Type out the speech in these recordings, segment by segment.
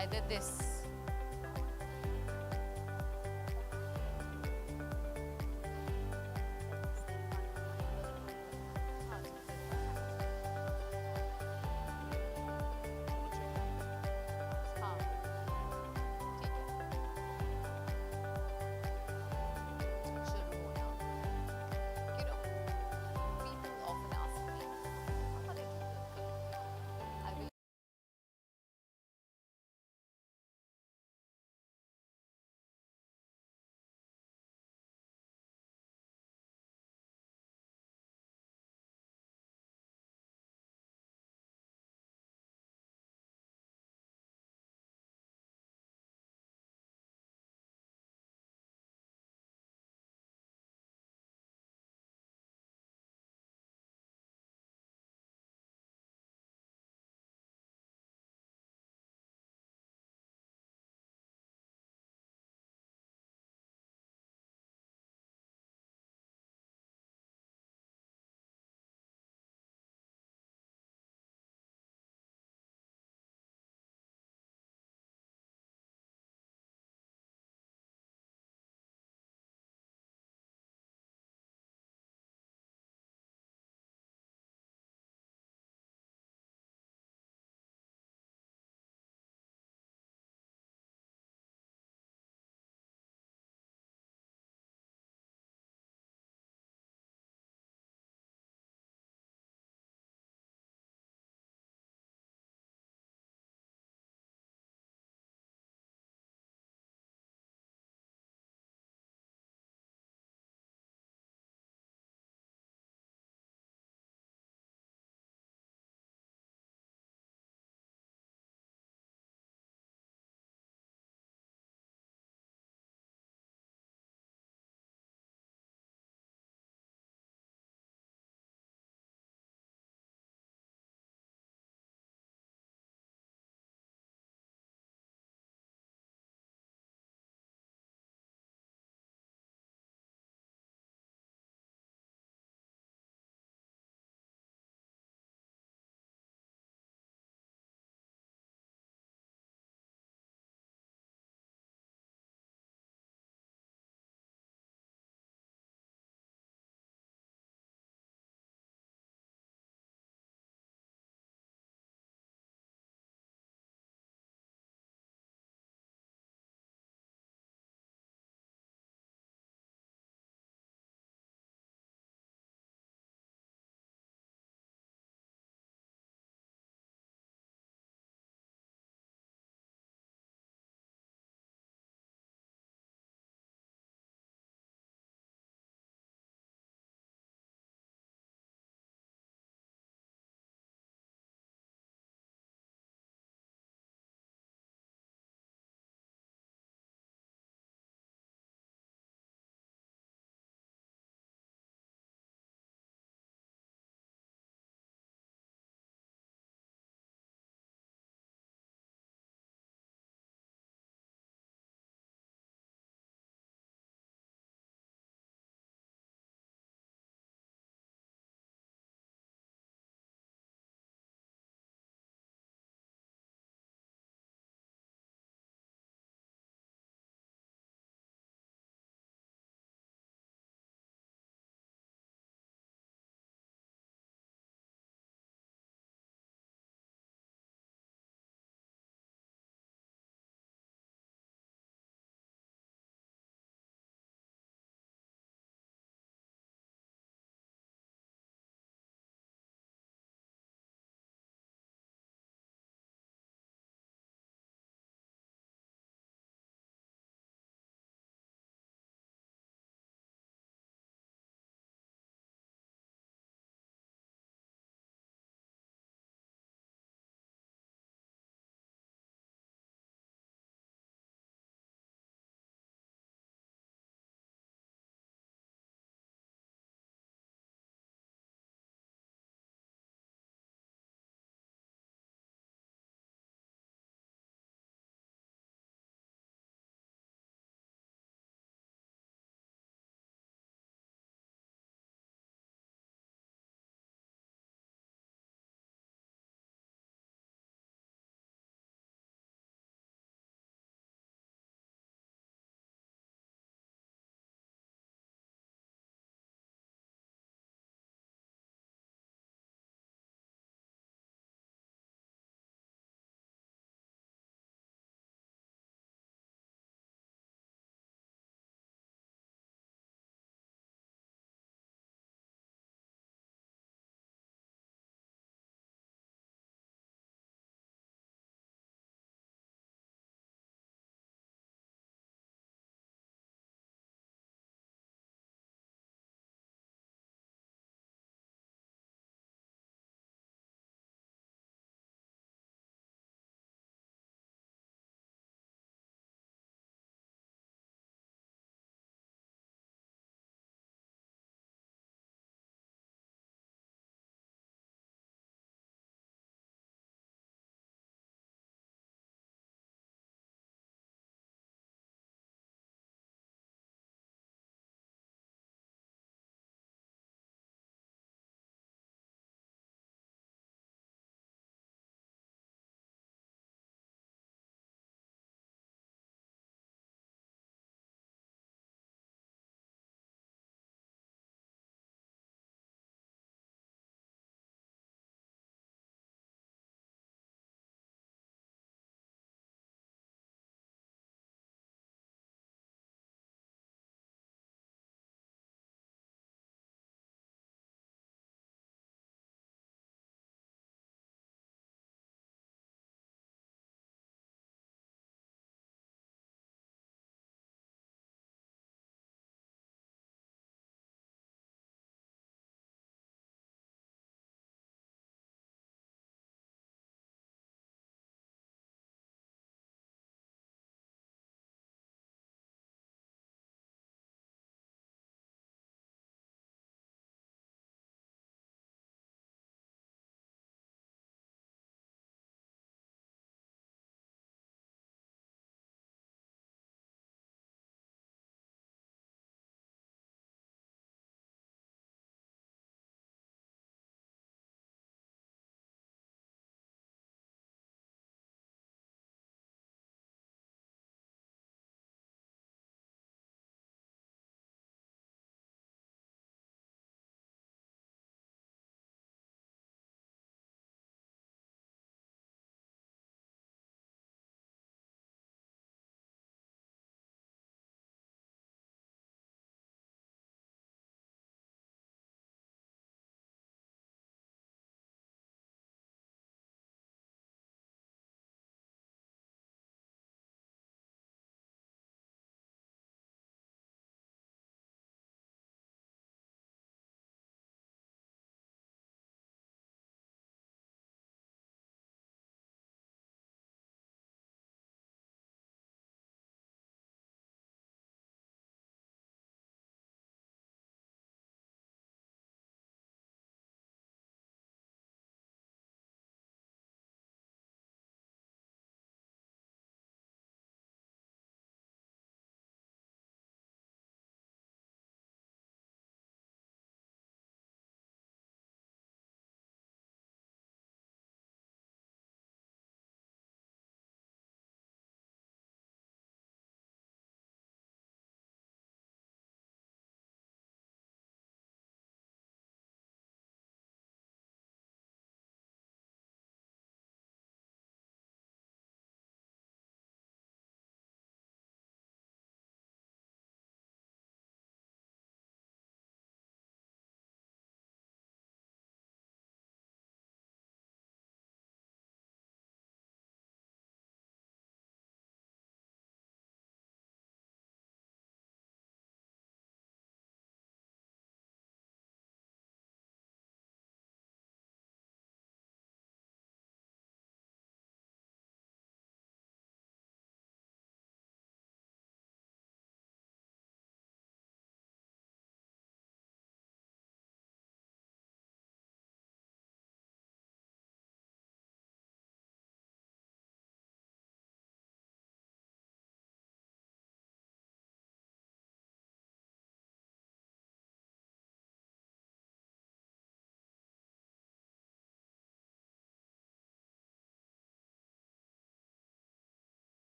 either this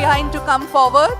behind to come forward.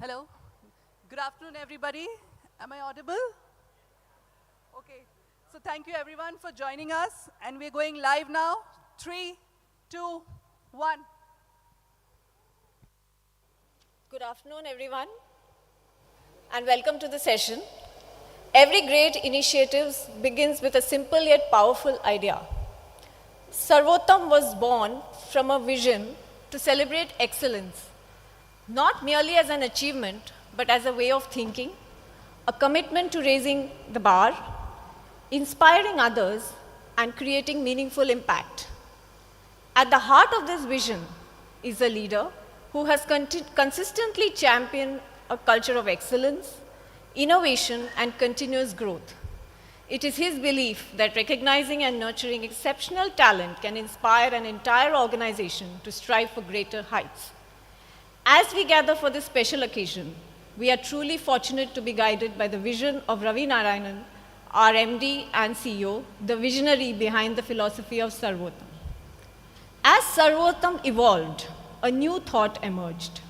Hello. Good afternoon, everybody. Am I audible? Okay. So thank you, everyone, for joining us. And we're going live now. 3, 2, 1. Good afternoon, everyone, and welcome to the session. Every great initiative begins with a simple yet powerful idea. Sarvottam was born from a vision to celebrate excellence, not merely as an achievement, but as a way of thinking, a commitment to raising the bar, inspiring others, and creating meaningful impact. At the heart of this vision is a leader who has consistently championed a culture of excellence, innovation, and continuous growth. It is his belief that recognizing and nurturing exceptional talent can inspire an entire organization to strive for greater heights. As we gather for this special occasion, we are truly fortunate to be guided by the vision of Ravi Narayanan, our MD and CEO, the visionary behind the philosophy of Sarvottam. As Sarvottam evolved, a new thought emerged.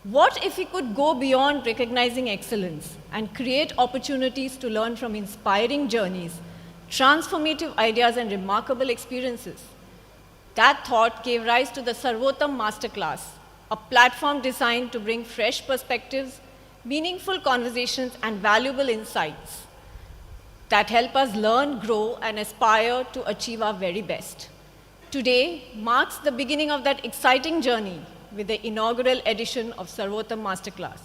What if we could go beyond recognizing excellence and create opportunities to learn from inspiring journeys, transformative ideas, and remarkable experiences? That thought gave rise to the Sarvottam Masterclass, a platform designed to bring fresh perspectives, meaningful conversations, and valuable insights that help us learn, grow, and aspire to achieve our very best. Today marks the beginning of that exciting journey with the inaugural edition of Sarvottam Masterclass.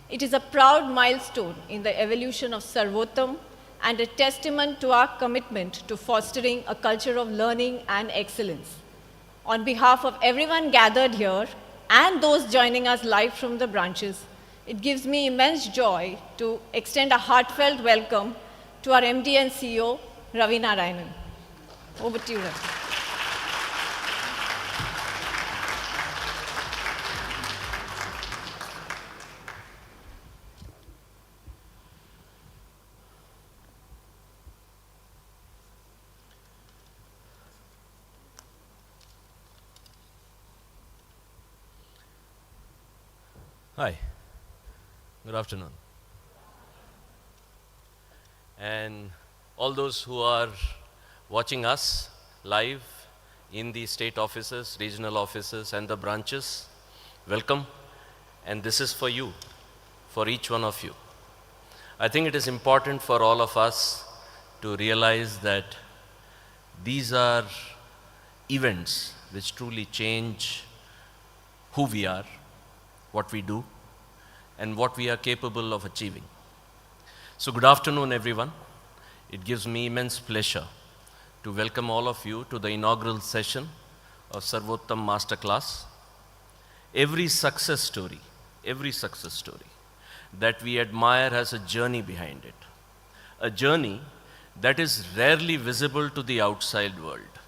It is a proud milestone in the evolution of Sarvottam and a testament to our commitment to fostering a culture of learning and excellence. On behalf of everyone gathered here and those joining us live from the branches, it gives me immense joy to extend a heartfelt welcome to our MD and CEO, Ravi Narayanan. Over to you, Ravi. Hi, good afternoon. And all those who are watching us live in the state offices, regional offices, and the branches, welcome. And this is for you, for each one of you. I think it is important for all of us to realize that these are events which truly change who we are, what we do, and what we are capable of achieving. So good afternoon, everyone. It gives me immense pleasure to welcome all of you to the inaugural session of Sarvottam Masterclass. Every success story that we admire has a journey behind it. A journey that is rarely visible to the outside world.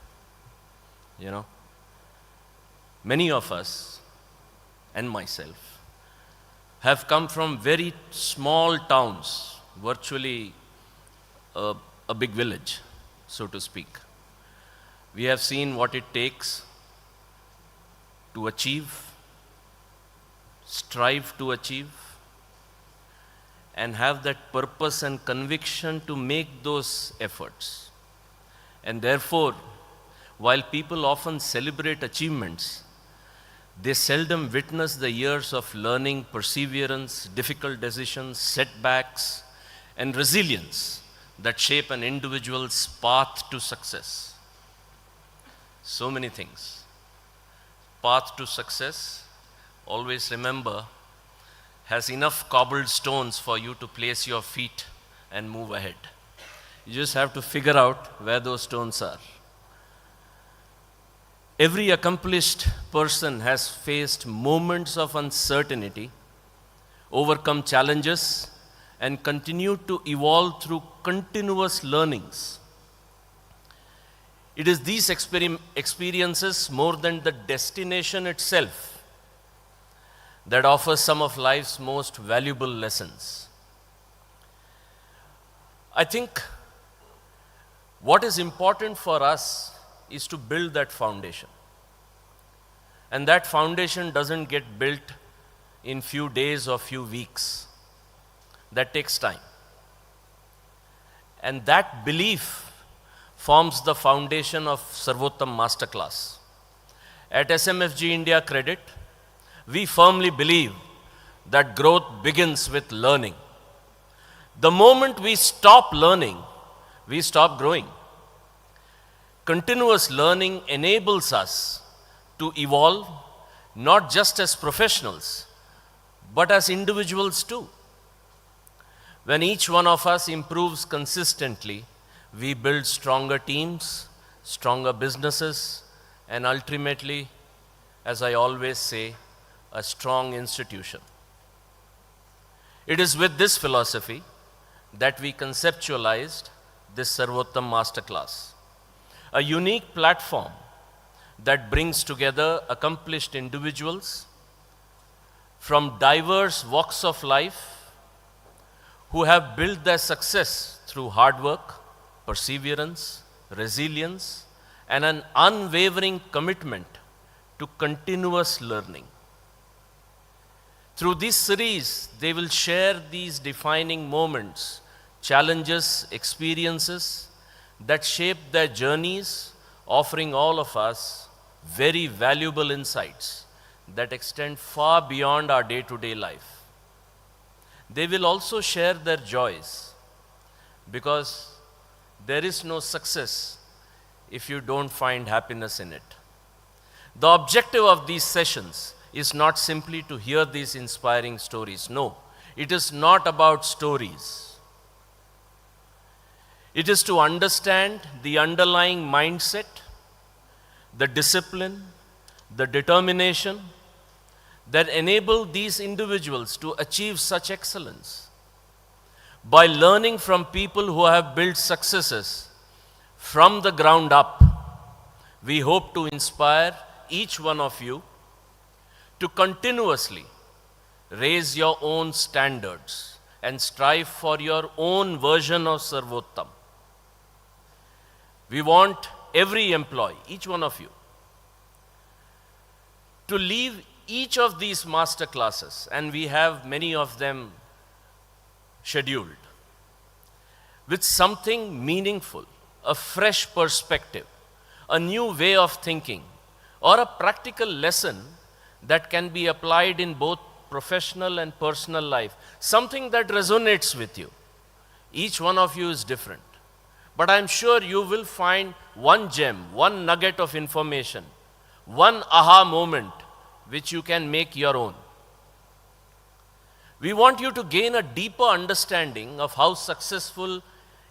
You know, many of us, and myself, have come from very small towns, virtually a big village, so to speak. We have seen what it takes to achieve, strive to achieve, and have that purpose and conviction to make those efforts. And therefore, while people often celebrate achievements, they seldom witness the years of learning, perseverance, difficult decisions, setbacks, and resilience that shape an individual's path to success. So many things. Path to success, always remember, has enough cobbled stones for you to place your feet and move ahead. You just have to figure out where those stones are. Every accomplished person has faced moments of uncertainty, overcome challenges, and continued to evolve through continuous learnings. It is these experiences, more than the destination itself, that offer some of life's most valuable lessons. I think what is important for us is to build that foundation. And that foundation doesn't get built in few days or few weeks. That takes time. And that belief forms the foundation of Sarvottam Masterclass. At SMFG India Credit, we firmly believe that growth begins with learning. The moment we stop learning, we stop growing. Continuous learning enables us to evolve, not just as professionals, but as individuals too. When each one of us improves consistently, we build stronger teams, stronger businesses, and ultimately, as I always say, a strong institution. It is with this philosophy that we conceptualized this Sarvottam Masterclass, a unique platform that brings together accomplished individuals from diverse walks of life who have built their success through hard work, perseverance, resilience, and an unwavering commitment to continuous learning. Through this series, they will share these defining moments, challenges, experiences that shape their journeys, offering all of us very valuable insights that extend far beyond our day-to-day life. They will also share their joys, because there is no success if you don't find happiness in it. The objective of these sessions is not simply to hear these inspiring stories. No, it is not about stories. It is to understand the underlying mindset, the discipline, the determination that enable these individuals to achieve such excellence. By learning from people who have built successes from the ground up, we hope to inspire each one of you to continuously raise your own standards and strive for your own version of Sarvottam. We want every employee, each one of you, to leave each of these master classes, and we have many of them scheduled, with something meaningful, a fresh perspective, a new way of thinking, or a practical lesson that can be applied in both professional and personal life, something that resonates with you. Each one of you is different, but I'm sure you will find one gem, one nugget of information, one aha moment which you can make your own. We want you to gain a deeper understanding of how successful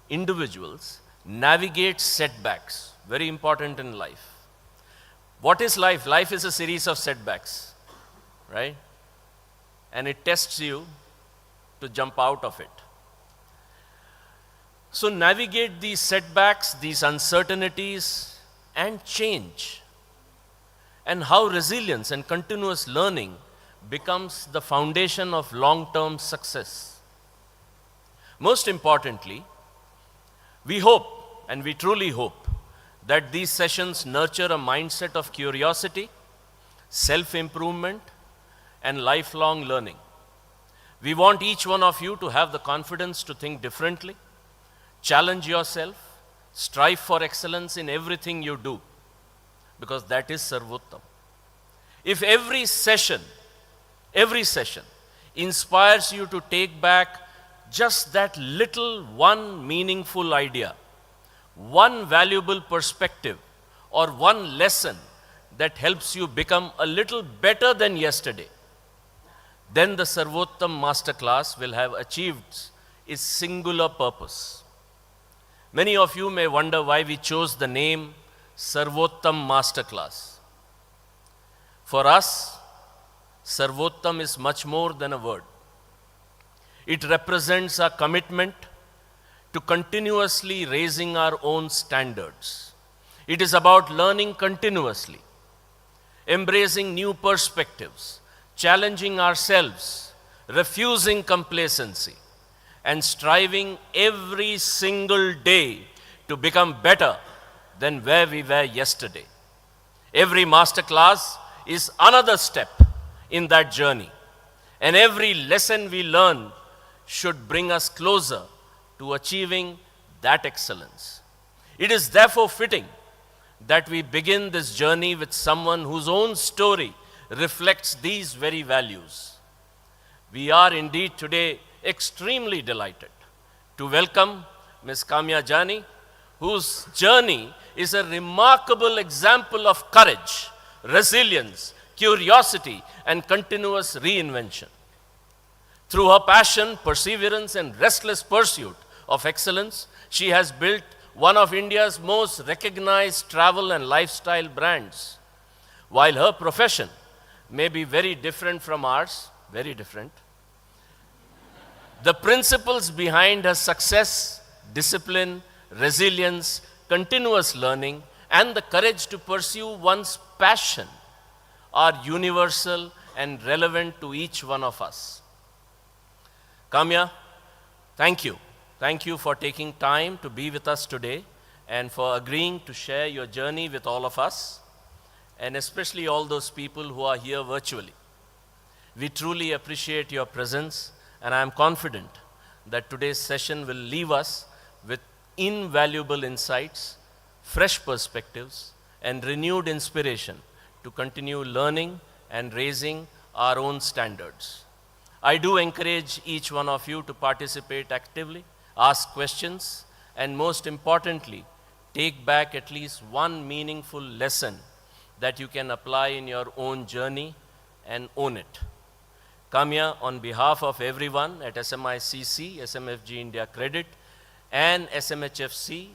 individuals navigate setbacks, very important in life. What is life? Life is a series of setbacks, right? And it tests you to jump out of it. So navigate these setbacks, these uncertainties, and change, and how resilience and continuous learning becomes the foundation of long-term success. Most importantly, we hope, and we truly hope, that these sessions nurture a mindset of curiosity, self-improvement, and lifelong learning. We want each one of you to have the confidence to think differently, challenge yourself, strive for excellence in everything you do, because that is Sarvottam. If every session inspires you to take back just that little one meaningful idea, one valuable perspective, or one lesson that helps you become a little better than yesterday, then the Sarvottam Masterclass will have achieved its singular purpose. Many of you may wonder why we chose the name Sarvottam Masterclass. For us, Sarvottam is much more than a word. It represents our commitment to continuously raising our own standards. It is about learning continuously, embracing new perspectives, challenging ourselves, refusing complacency, and striving every single day to become better than where we were yesterday. Every masterclass is another step in that journey. And every lesson we learn should bring us closer to achieving that excellence. It is therefore fitting that we begin this journey with someone whose own story reflects these very values. We are indeed today extremely delighted to welcome Ms. Kamiya Jani, whose journey is a remarkable example of courage, resilience, curiosity, and continuous reinvention. Through her passion, perseverance, and restless pursuit of excellence, she has built one of India's most recognized travel and lifestyle brands. While her profession may be very different from ours, very different, the principles behind her success, discipline, resilience, continuous learning, and the courage to pursue one's passion are universal and relevant to each one of us. Kamiya, thank you. Thank you for taking time to be with us today and for agreeing to share your journey with all of us, and especially all those people who are here virtually. We truly appreciate your presence, and I am confident that today's session will leave us with invaluable insights, fresh perspectives, and renewed inspiration to continue learning and raising our own standards. I do encourage each one of you to participate actively, ask questions, and most importantly, take back at least one meaningful lesson that you can apply in your own journey and own it. Kamiya, on behalf of everyone at SMICC, SMFG India Credit, and SMHFC,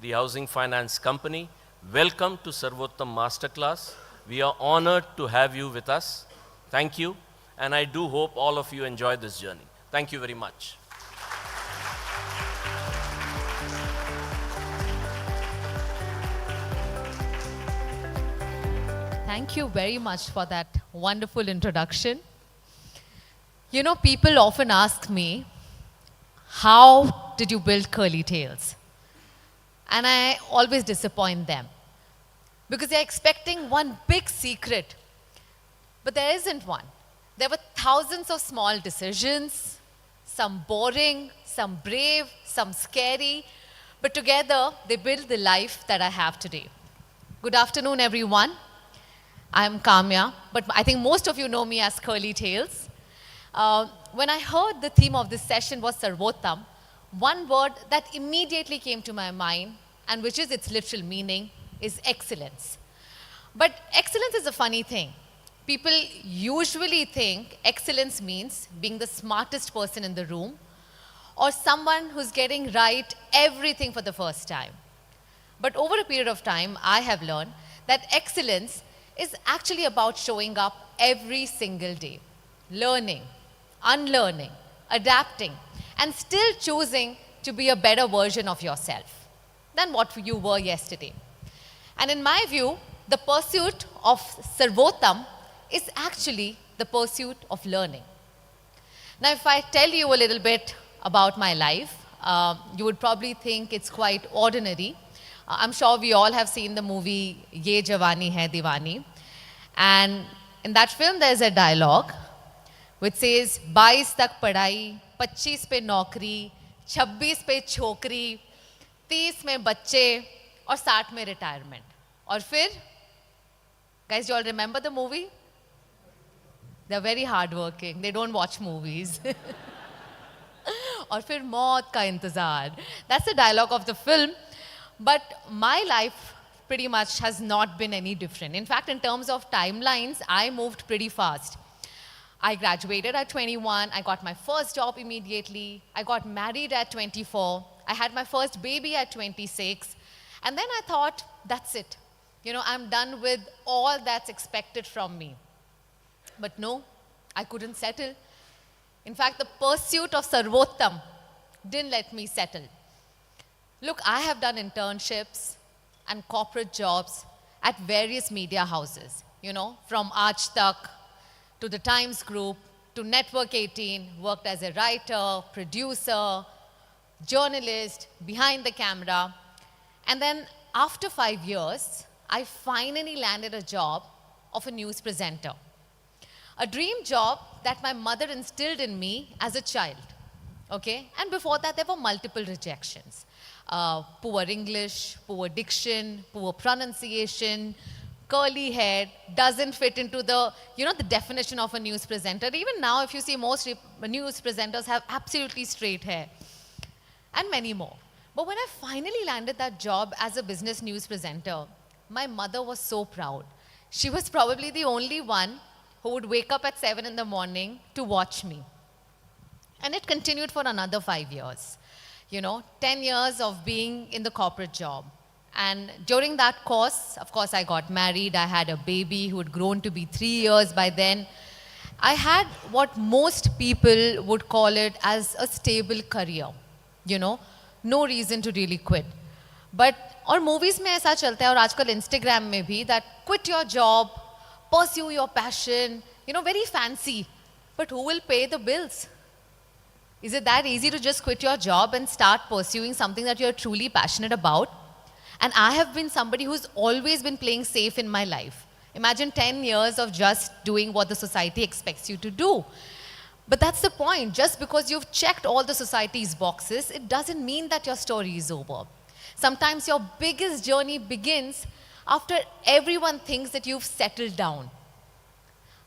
the Housing Finance Company, welcome to Sarvottam Masterclass. We are honored to have you with us. Thank you, and I do hope all of you enjoy this journey. Thank you very much. Thank you very much for that wonderful introduction. You know, people often ask me, how did you build curly tails? And I always disappoint them because they're expecting one big secret, but there isn't one. There were thousands of small decisions, some boring, some brave, some scary, but together they built the life that I have today. Good afternoon, everyone. I'm Kamiya, but I think most of you know me as Curly Tails. When I heard the theme of this session was Sarvottam, one word that immediately came to my mind, and which is its literal meaning, is excellence. But excellence is a funny thing. People usually think excellence means being the smartest person in the room or someone who's getting right everything for the first time. But over a period of time, I have learned that excellence is actually about showing up every single day, learning, unlearning, adapting, and still choosing to be a better version of yourself than what you were yesterday. And in my view, the pursuit of Sarvottam is actually the pursuit of learning. Now, if I tell you a little bit about my life, you would probably think it's quite ordinary. I'm sure we all have seen the movie Ye Jawani Hai Diwani. And in that film, there's a dialogue which says, 22 tak padhai, 25 pe naukri, 26 pe chokri, 30 mein bacche, और 60 में retirement. और फिर, guys, you all remember the movie? They're very hardworking. They don't watch movies. और फिर मौत का इंतजार. That's the dialogue of the film. But my life pretty much has not been any different. In fact, in terms of timelines, I moved pretty fast. I graduated at 21. I got my first job immediately. I got married at 24. I had my first baby at 26. And then I thought, that's it. You know, I'm done with all that's expected from me. But no, I couldn't settle. In fact, the pursuit of Sarvottam didn't let me settle. Look, I have done internships and corporate jobs at various media houses, you know, from Aaj Tak to the Times Group to Network 18, worked as a writer, producer, journalist, behind the camera. And then after 5 years, I finally landed a job of a news presenter. A dream job that my mother instilled in me as a child. Okay? And before that, there were multiple rejections. Poor English, poor diction, poor pronunciation, curly hair, doesn't fit into the, the definition of a news presenter. Even now, if you see most news presenters have absolutely straight hair, and many more. But when I finally landed that job as a business news presenter, my mother was so proud. She was probably the only one who would wake up at 7 in the morning to watch me. And it continued for another 5 years. 10 years of being in the corporate job. And during that course, of course, I got married. I had a baby who had grown to be 3 years by then. I had what most people would call it as a stable career. No reason to really quit. But और movies में ऐसा चलता है और आजकल Instagram में भी that quit your job, pursue your passion, very fancy. But who will pay the bills? Is it that easy to just quit your job and start pursuing something that you're truly passionate about? And I have been somebody who's always been playing safe in my life. Imagine 10 years of just doing what the society expects you to do. But that's the point. Just because you've checked all the society's boxes, it doesn't mean that your story is over. Sometimes your biggest journey begins after everyone thinks that you've settled down.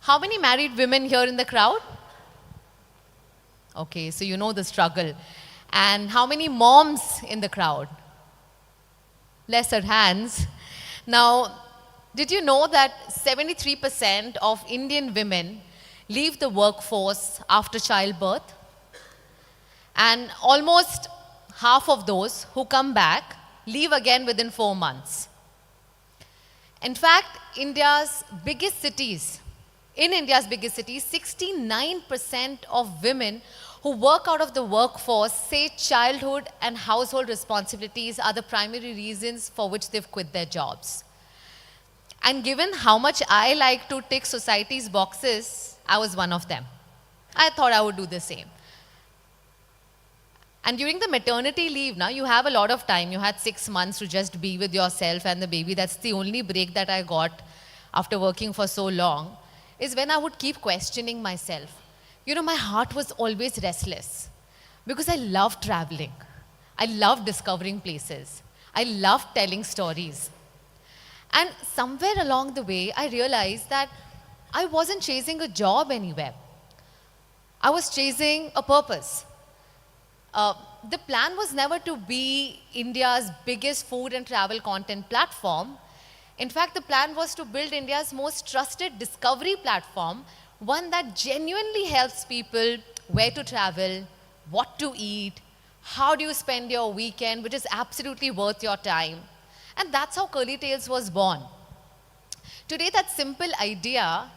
How many married women here in the crowd? Okay, so you know the struggle. And how many moms in the crowd? Lesser hands. Now, did you know that 73% of Indian women leave the workforce after childbirth? And almost half of those who come back leave again within 4 months. In fact, in India's biggest cities, 69% of women who work out of the workforce say childhood and household responsibilities are the primary reasons for which they've quit their jobs. And given how much I like to tick society's boxes, I was one of them. I thought I would do the same. And during the maternity leave, now you have a lot of time. You had 6 months to just be with yourself and the baby. That's the only break that I got after working for so long, is when I would keep questioning myself. My heart was always restless because I loved traveling. I loved discovering places. I loved telling stories. And somewhere along the way, I realized that I wasn't chasing a job anywhere. I was chasing a purpose. The plan was never to be India's biggest food and travel content platform. In fact, the plan was to build India's most trusted discovery platform, one that genuinely helps people where to travel, what to eat, how do you spend your weekend, which is absolutely worth your time. And that's how Curly Tales was born. Today, that simple idea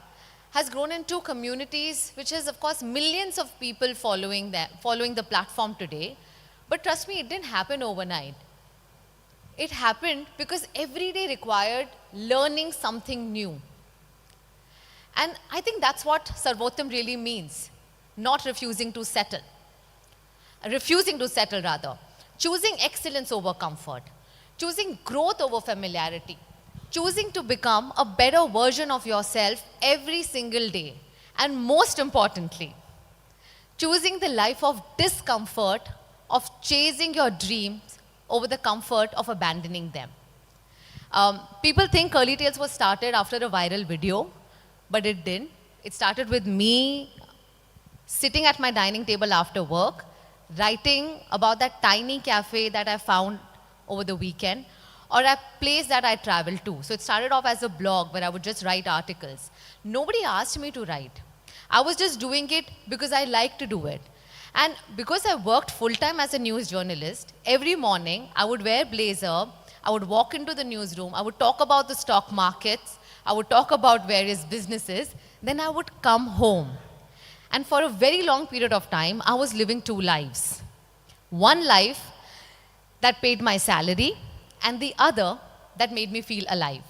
has grown into communities, which has, of course, millions of people following the platform today. But trust me, it didn't happen overnight. It happened because every day required learning something new. And I think that's what Sarvottam really means, not refusing to settle. Refusing to settle, rather. Choosing excellence over comfort. Choosing growth over familiarity. Choosing to become a better version of yourself every single day. And most importantly, choosing the life of discomfort of chasing your dreams over the comfort of abandoning them. People think Curly Tales was started after a viral video, but it didn't. It started with me sitting at my dining table after work, writing about that tiny cafe that I found over the weekend, or a place that I traveled to. So it started off as a blog where I would just write articles. Nobody asked me to write. I was just doing it because I like to do it. And because I worked full-time as a news journalist, every morning I would wear blazer, I would walk into the newsroom, I would talk about the stock markets, I would talk about various businesses, then I would come home. And for a very long period of time, I was living 2 lives. One life that paid my salary, and the other that made me feel alive.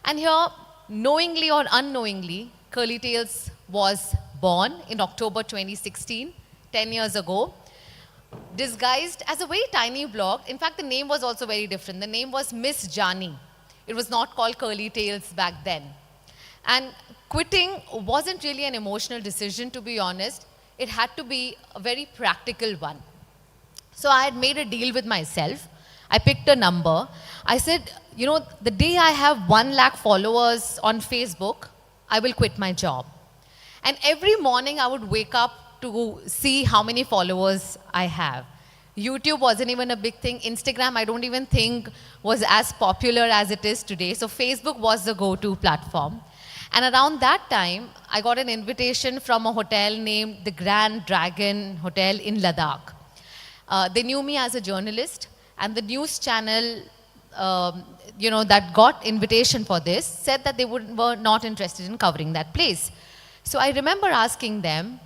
And here, knowingly or unknowingly, Curly Tales was born in October 2016, 10 years ago, disguised as a very tiny blog. In fact, the name was also very different. The name was Miss Jani. It was not called Curly Tales back then. And quitting wasn't really an emotional decision, to be honest. It had to be a very practical one. So I had made a deal with myself. I picked a number. I said, you know, the day I have 1 lakh followers on Facebook, I will quit my job. And every morning I would wake up to see how many followers I have. YouTube wasn't even a big thing. Instagram, I don't even think was as popular as it is today. So Facebook was the go-to platform. And around that time, I got an invitation from a hotel named the Grand Dragon Hotel in Ladakh. They knew me as a journalist, and the news channel, that got invitation for this said that they were not interested in covering that place. So I remember asking them,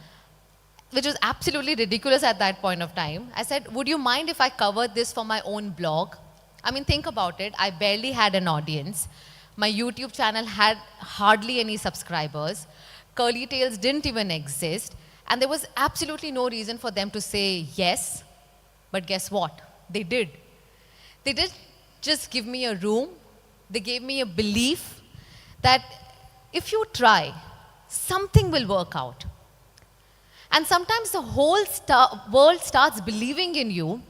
which was absolutely ridiculous at that point of time. I said, would you mind if I covered this for my own blog? I mean, think about it. I barely had an audience. My YouTube channel had hardly any subscribers. Curly Tails didn't even exist. And there was absolutely no reason for them to say yes. But guess what? They did. They did just give me a room. They gave me a belief that if you try, something will work out. And sometimes the whole world starts believing in you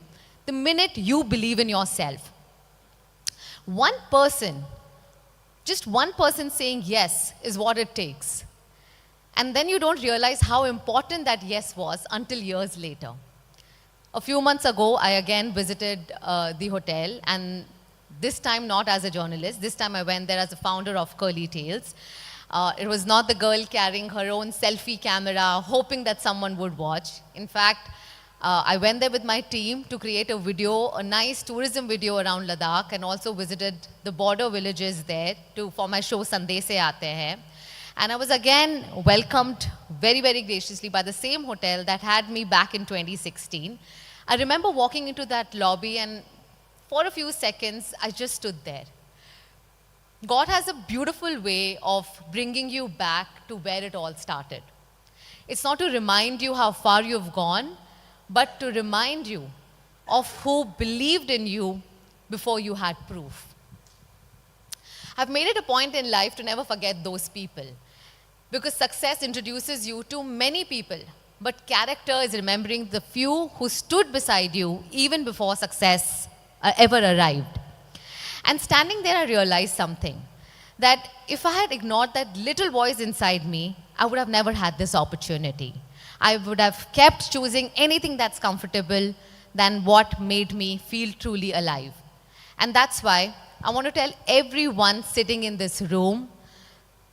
the minute you believe in yourself. One person, just one person saying yes is what it takes. And then you don't realize how important that yes was until years later. A few months ago, I again visited the hotel, and this time not as a journalist. This time I went there as the founder of Curly Tails. It was not the girl carrying her own selfie camera, hoping that someone would watch. In fact, I went there with my team to create a video, a nice tourism video around Ladakh, and also visited the border villages there for my show Sandeh Se Aate Hain. And I was again welcomed very, very graciously by the same hotel that had me back in 2016. I remember walking into that lobby, and for a few seconds, I just stood there. God has a beautiful way of bringing you back to where it all started. It's not to remind you how far you've gone, but to remind you of who believed in you before you had proof. I've made it a point in life to never forget those people, because success introduces you to many people, but character is remembering the few who stood beside you even before success ever arrived. And standing there, I realized something, that if I had ignored that little voice inside me, I would have never had this opportunity. I would have kept choosing anything that's comfortable than what made me feel truly alive. And that's why I want to tell everyone sitting in this room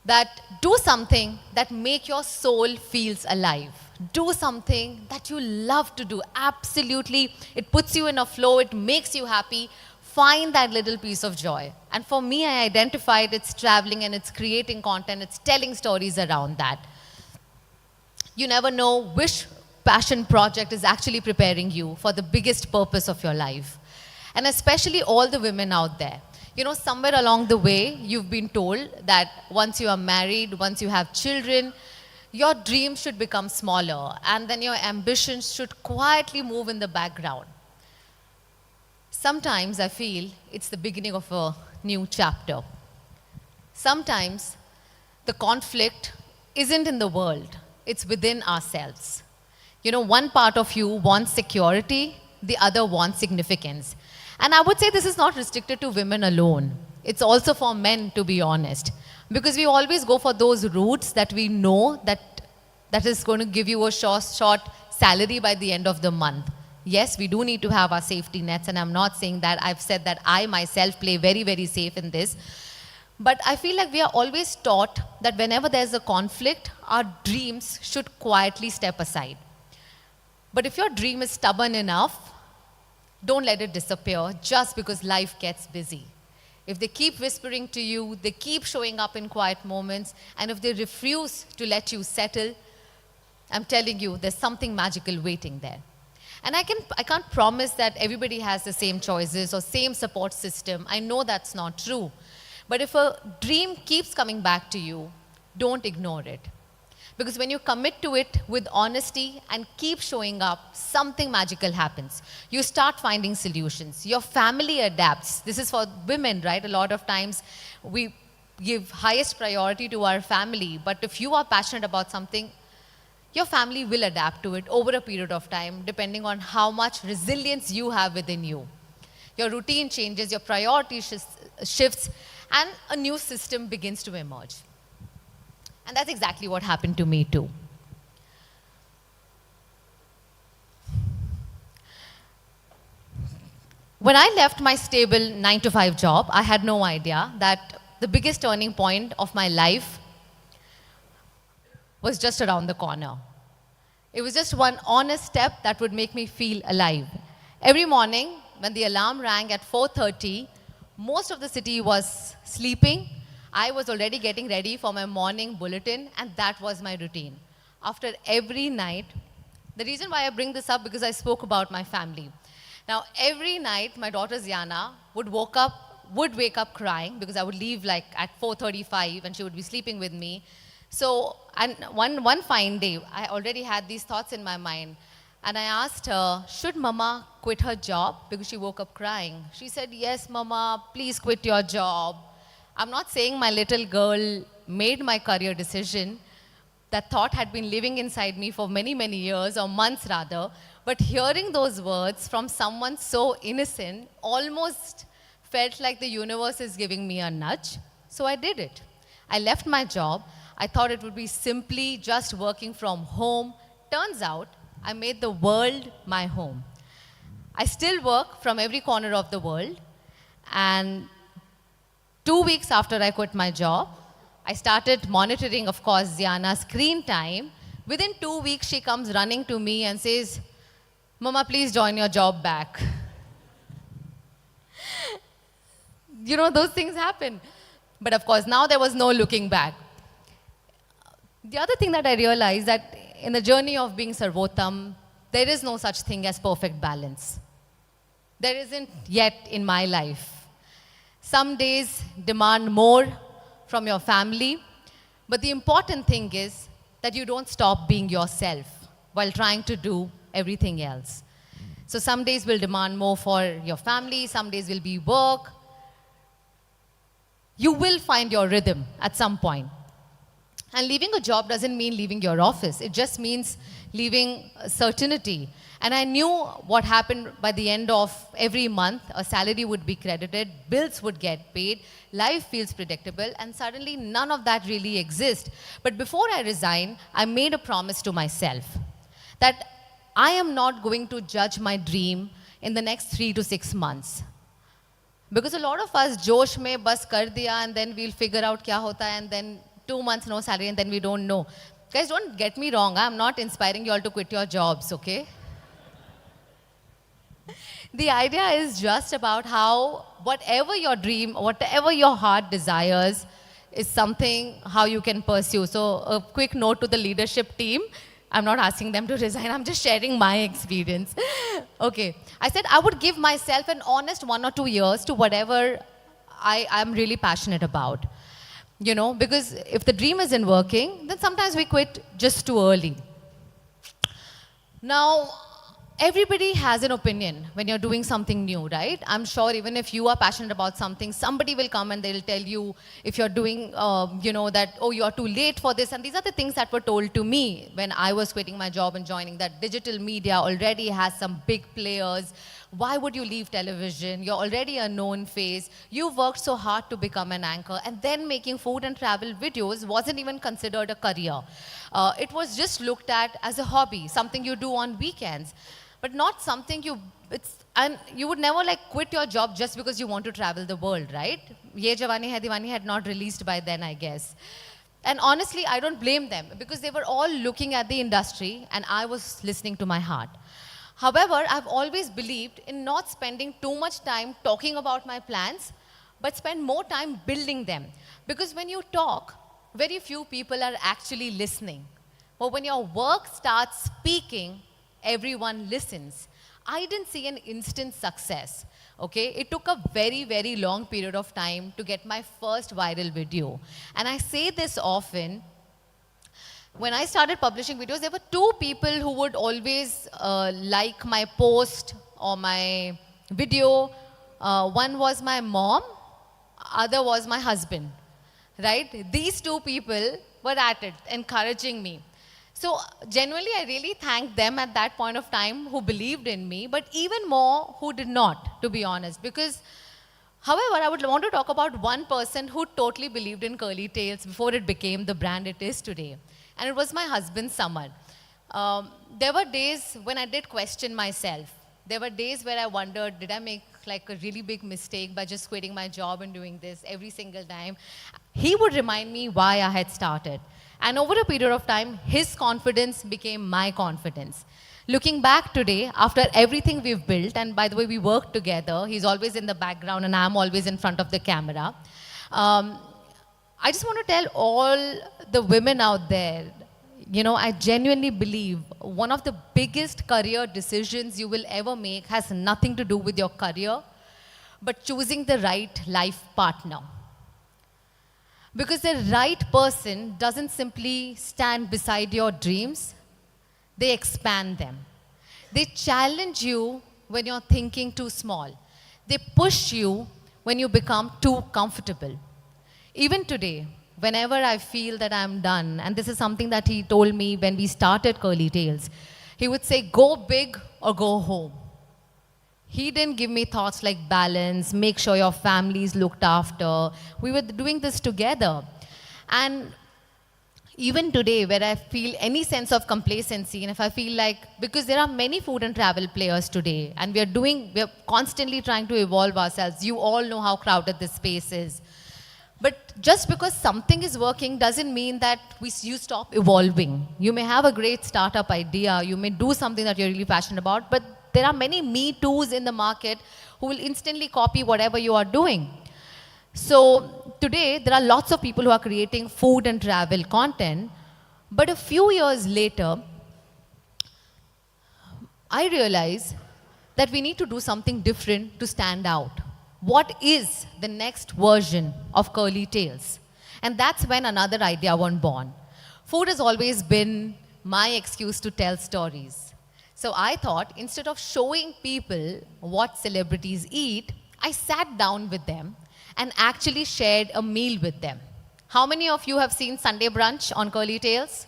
that do something that make your soul feels alive. Do something that you love to do. Absolutely, it puts you in a flow, it makes you happy. Find that little piece of joy. And for me, I identified it's traveling and it's creating content, it's telling stories around that. You never know which passion project is actually preparing you for the biggest purpose of your life. And especially all the women out there. You know, somewhere along the way, you've been told that once you are married, once you have children, your dreams should become smaller, and then your ambitions should quietly move in the background. Sometimes I feel it's the beginning of a new chapter. Sometimes the conflict isn't in the world, it's within ourselves. You know, one part of you wants security, the other wants significance. And I would say this is not restricted to women alone. It's also for men, to be honest. Because we always go for those routes that we know that is going to give you a short salary by the end of the month. Yes, we do need to have our safety nets, and I'm not saying that. I've said that I myself play very, very safe in this. But I feel like we are always taught that whenever there's a conflict, our dreams should quietly step aside. But if your dream is stubborn enough, don't let it disappear just because life gets busy. If they keep whispering to you, they keep showing up in quiet moments, and if they refuse to let you settle, I'm telling you, there's something magical waiting there. And I can't promise that everybody has the same choices or same support system. I know that's not true. But if a dream keeps coming back to you, don't ignore it. Because when you commit to it with honesty and keep showing up, something magical happens. You start finding solutions. Your family adapts. This is for women, right? A lot of times we give highest priority to our family, but if you are passionate about something, your family will adapt to it over a period of time, depending on how much resilience you have within you. Your routine changes, your priority shifts, and a new system begins to emerge. And that's exactly what happened to me too. When I left my stable 9-to-5 job, I had no idea that the biggest turning point of my life was just around the corner. It was just one honest step that would make me feel alive. Every morning, when the alarm rang at 4:30, most of the city was sleeping. I was already getting ready for my morning bulletin, and that was my routine. After every night, the reason why I bring this up because I spoke about my family. Now, every night, my daughter Jana would wake up crying because I would leave like at 4:35 and she would be sleeping with me. So, and one fine day, I already had these thoughts in my mind. And I asked her, should Mama quit her job because she woke up crying? She said, yes, Mama, please quit your job. I'm not saying my little girl made my career decision. That thought had been living inside me for many, many years, or months rather. But hearing those words from someone so innocent almost felt like the universe is giving me a nudge. So I did it. I left my job. I thought it would be simply just working from home. Turns out, I made the world my home. I still work from every corner of the world. And 2 weeks after I quit my job, I started monitoring, of course, Ziana's screen time. Within 2 weeks, she comes running to me and says, Mama, please join your job back. You know, those things happen. But of course, now there was no looking back. The other thing that I realized that in the journey of being Sarvottam, there is no such thing as perfect balance. There isn't yet in my life. Some days demand more from your family, but the important thing is that you don't stop being yourself while trying to do everything else. So some days will demand more for your family, some days will be work. You will find your rhythm at some point. And leaving a job doesn't mean leaving your office. It just means leaving certainty. And I knew what happened by the end of every month. A salary would be credited, bills would get paid, life feels predictable, and suddenly none of that really exists. But before I resigned, I made a promise to myself that I am not going to judge my dream in the next 3 to 6 months. Because a lot of us, josh mein bas kar diya, and then we'll figure out kya hota hai, and then 2 months no salary, and then we don't know. Guys, don't get me wrong. I'm not inspiring you all to quit your jobs, okay? The idea is just about how whatever your dream, whatever your heart desires is something how you can pursue. So a quick note to the leadership team. I'm not asking them to resign. I'm just sharing my experience. Okay. I said I would give myself an honest 1 or 2 years to whatever I'm really passionate about. You know, because if the dream isn't working, then sometimes we quit just too early. Now, everybody has an opinion when you're doing something new, right? I'm sure even if you are passionate about something, somebody will come and they'll tell you if you're doing, that, oh, you're too late for this. And these are the things that were told to me when I was quitting my job and joining that digital media already has some big players. Why would you leave television? You're already a known face. You worked so hard to become an anchor. And then making food and travel videos wasn't even considered a career. It was just looked at as a hobby, something you do on weekends. But not something and you would never like quit your job just because you want to travel the world, right? Ye Jawani Hai Diwani had not released by then, I guess. And honestly, I don't blame them because they were all looking at the industry and I was listening to my heart. However, I've always believed in not spending too much time talking about my plans, but spend more time building them. Because when you talk, very few people are actually listening. But when your work starts speaking, everyone listens. I didn't see an instant success, okay? It took a very, very long period of time to get my first viral video. And I say this often. When I started publishing videos, there were 2 people who would always like my post or my video. One was my mom, other was my husband. right? These two people were at it, encouraging me. So genuinely, I really thank them at that point of time who believed in me, but even more who did not, to be honest. Because, however, I would want to talk about one person who totally believed in Curly Tails before it became the brand it is today. And it was my husband, Samar. There were days when I did question myself. There were days where I wondered, did I make like a really big mistake by just quitting my job and doing this every single time? He would remind me why I had started. And over a period of time, his confidence became my confidence. Looking back today, after everything we've built, and by the way, we work together, he's always in the background and I'm always in front of the camera. I just want to tell all the women out there, you know, I genuinely believe one of the biggest career decisions you will ever make has nothing to do with your career, but choosing the right life partner. Because the right person doesn't simply stand beside your dreams, they expand them. They challenge you when you're thinking too small. They push you when you become too comfortable. Even today, whenever I feel that I'm done, and this is something that he told me when we started Curly Tails, he would say, go big or go home. He didn't give me thoughts like balance, make sure your family is looked after. We were doing this together. And even today, where I feel any sense of complacency, and if I feel like, because there are many food and travel players today, and we're constantly trying to evolve ourselves. You all know how crowded this space is. But just because something is working doesn't mean that you stop evolving. You may have a great startup idea, you may do something that you're really passionate about, but there are many Me Toos in the market who will instantly copy whatever you are doing. So today, there are lots of people who are creating food and travel content, but a few years later, I realized that we need to do something different to stand out. What is the next version of Curly Tails? And that's when another idea was born. Food has always been my excuse to tell stories. So I thought, instead of showing people what celebrities eat, I sat down with them and actually shared a meal with them. How many of you have seen Sunday Brunch on Curly Tails?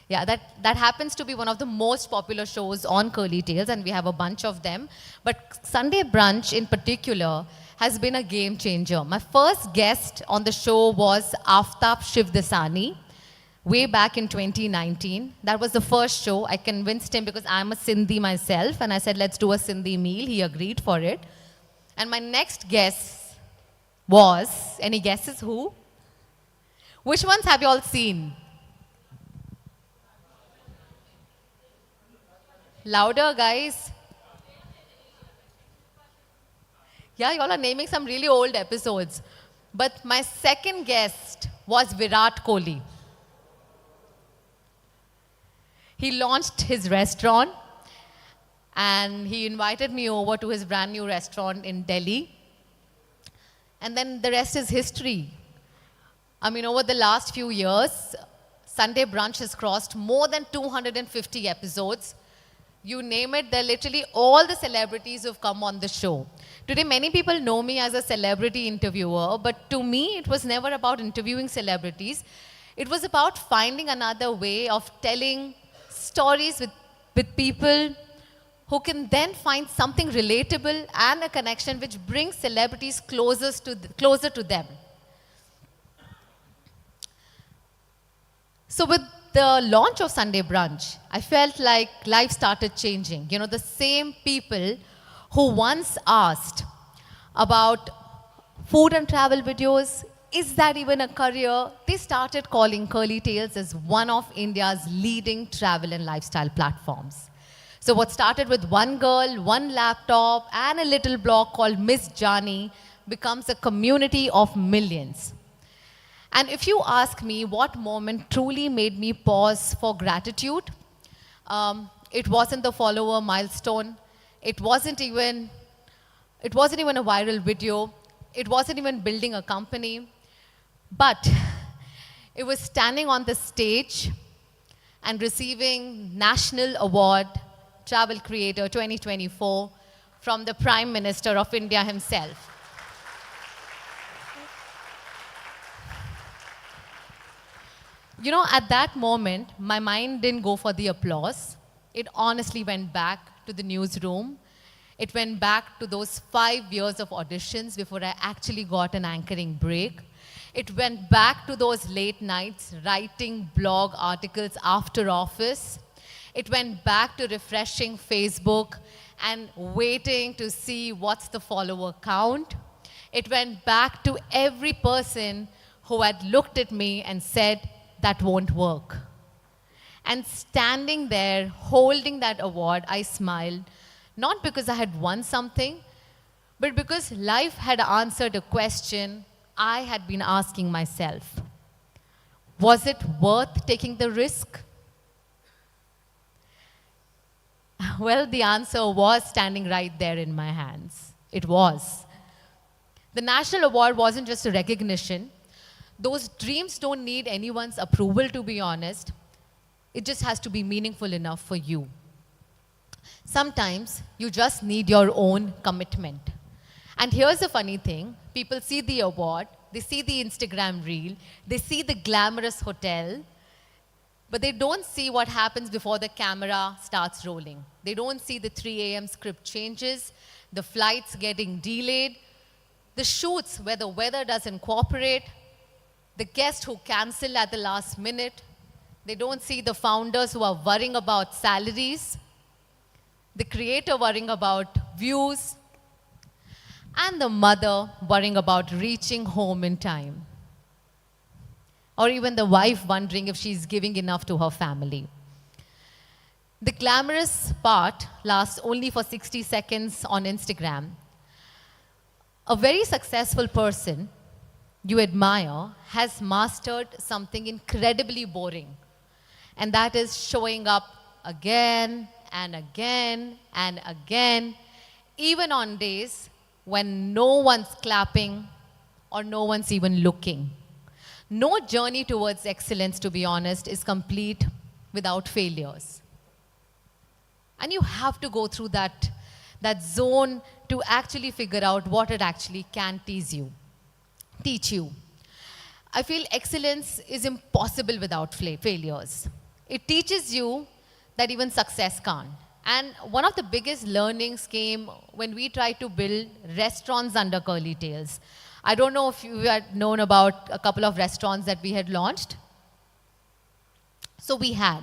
Yeah, that happens to be one of the most popular shows on Curly Tails, and we have a bunch of them. But Sunday Brunch in particular has been a game changer. My first guest on the show was Aftab Shivdasani, way back in 2019. That was the first show. I convinced him because I'm a Sindhi myself, and I said, let's do a Sindhi meal. He agreed for it. And my next guest was, any guesses who? Which ones have you all seen? Louder, guys. Yeah, you all are naming some really old episodes. But my second guest was Virat Kohli. He launched his restaurant and he invited me over to his brand new restaurant in Delhi. And then the rest is history. I mean, over the last few years, Sunday Brunch has crossed more than 250 episodes. You name it, they're literally all the celebrities who've come on the show. Today, many people know me as a celebrity interviewer, but to me, it was never about interviewing celebrities. It was about finding another way of telling stories with people who can then find something relatable and a connection which brings celebrities closer to them. So with the launch of Sunday Brunch, I felt like life started changing. You know, the same people who once asked about food and travel videos, is that even a career? They started calling Curly Tails as one of India's leading travel and lifestyle platforms. So what started with one girl, one laptop, and a little blog called Miss Jani becomes a community of millions. And if you ask me what moment truly made me pause for gratitude, it wasn't the follower milestone. It wasn't even a viral video. It wasn't even building a company. But it was standing on the stage and receiving National Award, Travel Creator 2024, from the Prime Minister of India himself. You know, at that moment, my mind didn't go for the applause. It honestly went back to the newsroom. It went back to those 5 years of auditions before I actually got an anchoring break. It went back to those late nights writing blog articles after office. It went back to refreshing Facebook and waiting to see what's the follower count. It went back to every person who had looked at me and said, that won't work. And standing there, holding that award, I smiled, not because I had won something, but because life had answered a question I had been asking myself. Was it worth taking the risk? Well, the answer was standing right there in my hands. It was. The national award wasn't just a recognition. Those dreams don't need anyone's approval, to be honest. It just has to be meaningful enough for you. Sometimes you just need your own commitment. And here's the funny thing. People see the award, they see the Instagram reel, they see the glamorous hotel, but they don't see what happens before the camera starts rolling. They don't see the 3 a.m. script changes, the flights getting delayed, the shoots where the weather doesn't cooperate, the guests who cancel at the last minute. They don't see the founders who are worrying about salaries, the creator worrying about views, and the mother worrying about reaching home in time. Or even the wife wondering if she's giving enough to her family. The glamorous part lasts only for 60 seconds on Instagram. A very successful person you admire has mastered something incredibly boring, and that is showing up again and again and again, even on days when no one's clapping or no one's even looking. No journey towards excellence, to be honest, is complete without failures. And you have to go through that zone to actually figure out what it actually can teach you. I feel excellence is impossible without failures. It teaches you that even success can't. And one of the biggest learnings came when we tried to build restaurants under curly tails. I don't know if you had known about a couple of restaurants that we had launched. So we had.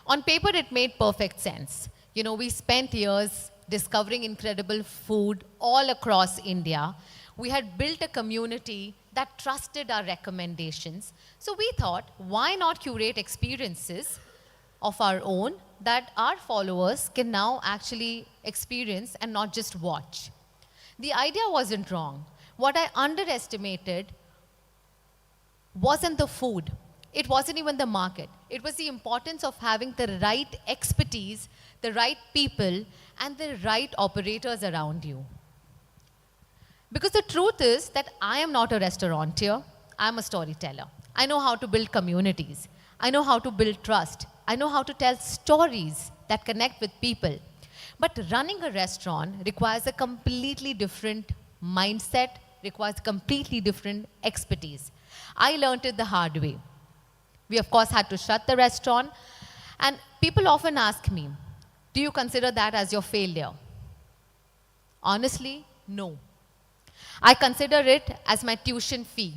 On paper, it made perfect sense. You know, we spent years discovering incredible food all across India. We had built a community that trusted our recommendations. So we thought, why not curate experiences of our own that our followers can now actually experience and not just watch? The idea wasn't wrong. What I underestimated wasn't the food. It wasn't even the market. It was the importance of having the right expertise, the right people, and the right operators around you. Because the truth is that I am not a restaurateur, I'm a storyteller. I know how to build communities. I know how to build trust. I know how to tell stories that connect with people. But running a restaurant requires a completely different mindset, requires completely different expertise. I learned it the hard way. We, of course, had to shut the restaurant. And people often ask me, do you consider that as your failure? Honestly, no. I consider it as my tuition fee,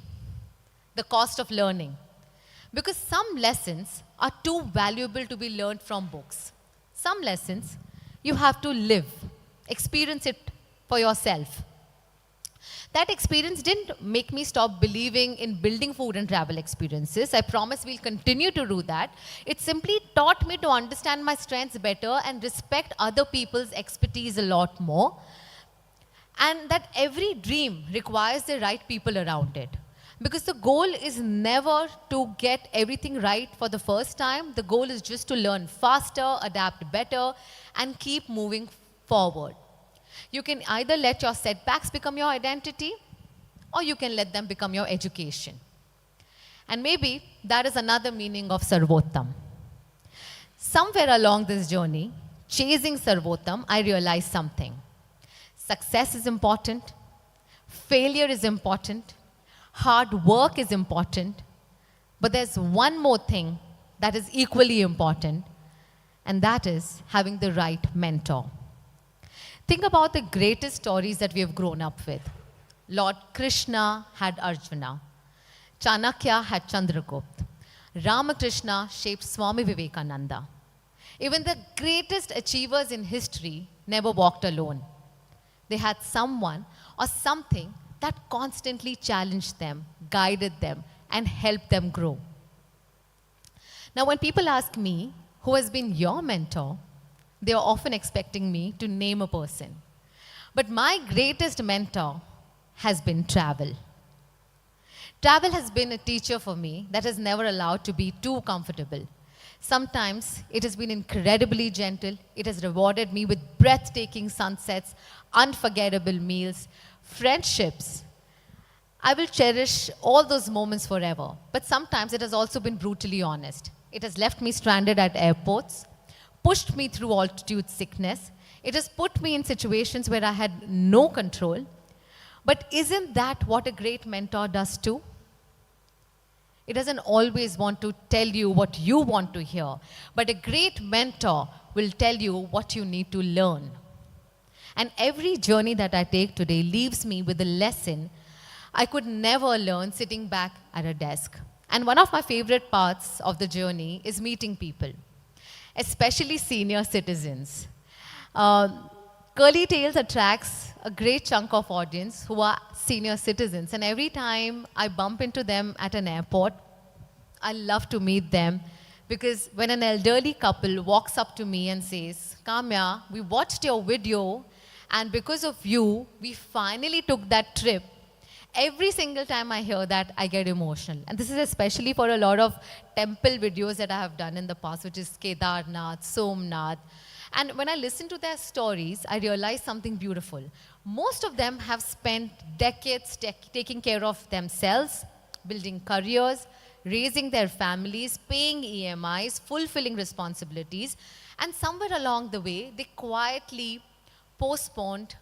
the cost of learning. Because some lessons are too valuable to be learned from books. Some lessons you have to live, experience it for yourself. That experience didn't make me stop believing in building food and travel experiences. I promise we'll continue to do that. It simply taught me to understand my strengths better and respect other people's expertise a lot more. And that every dream requires the right people around it. Because the goal is never to get everything right for the first time. The goal is just to learn faster, adapt better, and keep moving forward. You can either let your setbacks become your identity, or you can let them become your education. And maybe that is another meaning of Sarvottam. Somewhere along this journey, chasing Sarvottam, I realized something. Success is important, failure is important, hard work is important, But there's one more thing that is equally important, and that is having the right mentor. Think about the greatest stories that we have grown up with. Lord Krishna had Arjuna. Chanakya had Chandragupta. Ramakrishna shaped Swami Vivekananda. Even the greatest achievers in history never walked alone. They had someone or something that constantly challenged them, guided them, and helped them grow. Now, when people ask me, who has been your mentor? They are often expecting me to name a person. But my greatest mentor has been travel. Travel has been a teacher for me that has never allowed to be too comfortable. Sometimes it has been incredibly gentle. It has rewarded me with breathtaking sunsets, unforgettable meals, friendships. I will cherish all those moments forever. But sometimes it has also been brutally honest. It has left me stranded at airports, pushed me through altitude sickness. It has put me in situations where I had no control. But isn't that what a great mentor does too? It doesn't always want to tell you what you want to hear, but a great mentor will tell you what you need to learn. And every journey that I take today leaves me with a lesson I could never learn sitting back at a desk. And one of my favorite parts of the journey is meeting people, especially senior citizens. Curly Tales attracts a great chunk of audience who are senior citizens. And every time I bump into them at an airport, I love to meet them, because when an elderly couple walks up to me and says, Kamiya, we watched your video and because of you, we finally took that trip. Every single time I hear that, I get emotional. And this is especially for a lot of temple videos that I have done in the past, which is Kedarnath, Somnath. And when I listen to their stories, I realize something beautiful. Most of them have spent decades taking care of themselves, building careers, raising their families, paying EMIs, fulfilling responsibilities. And somewhere along the way, they quietly postponed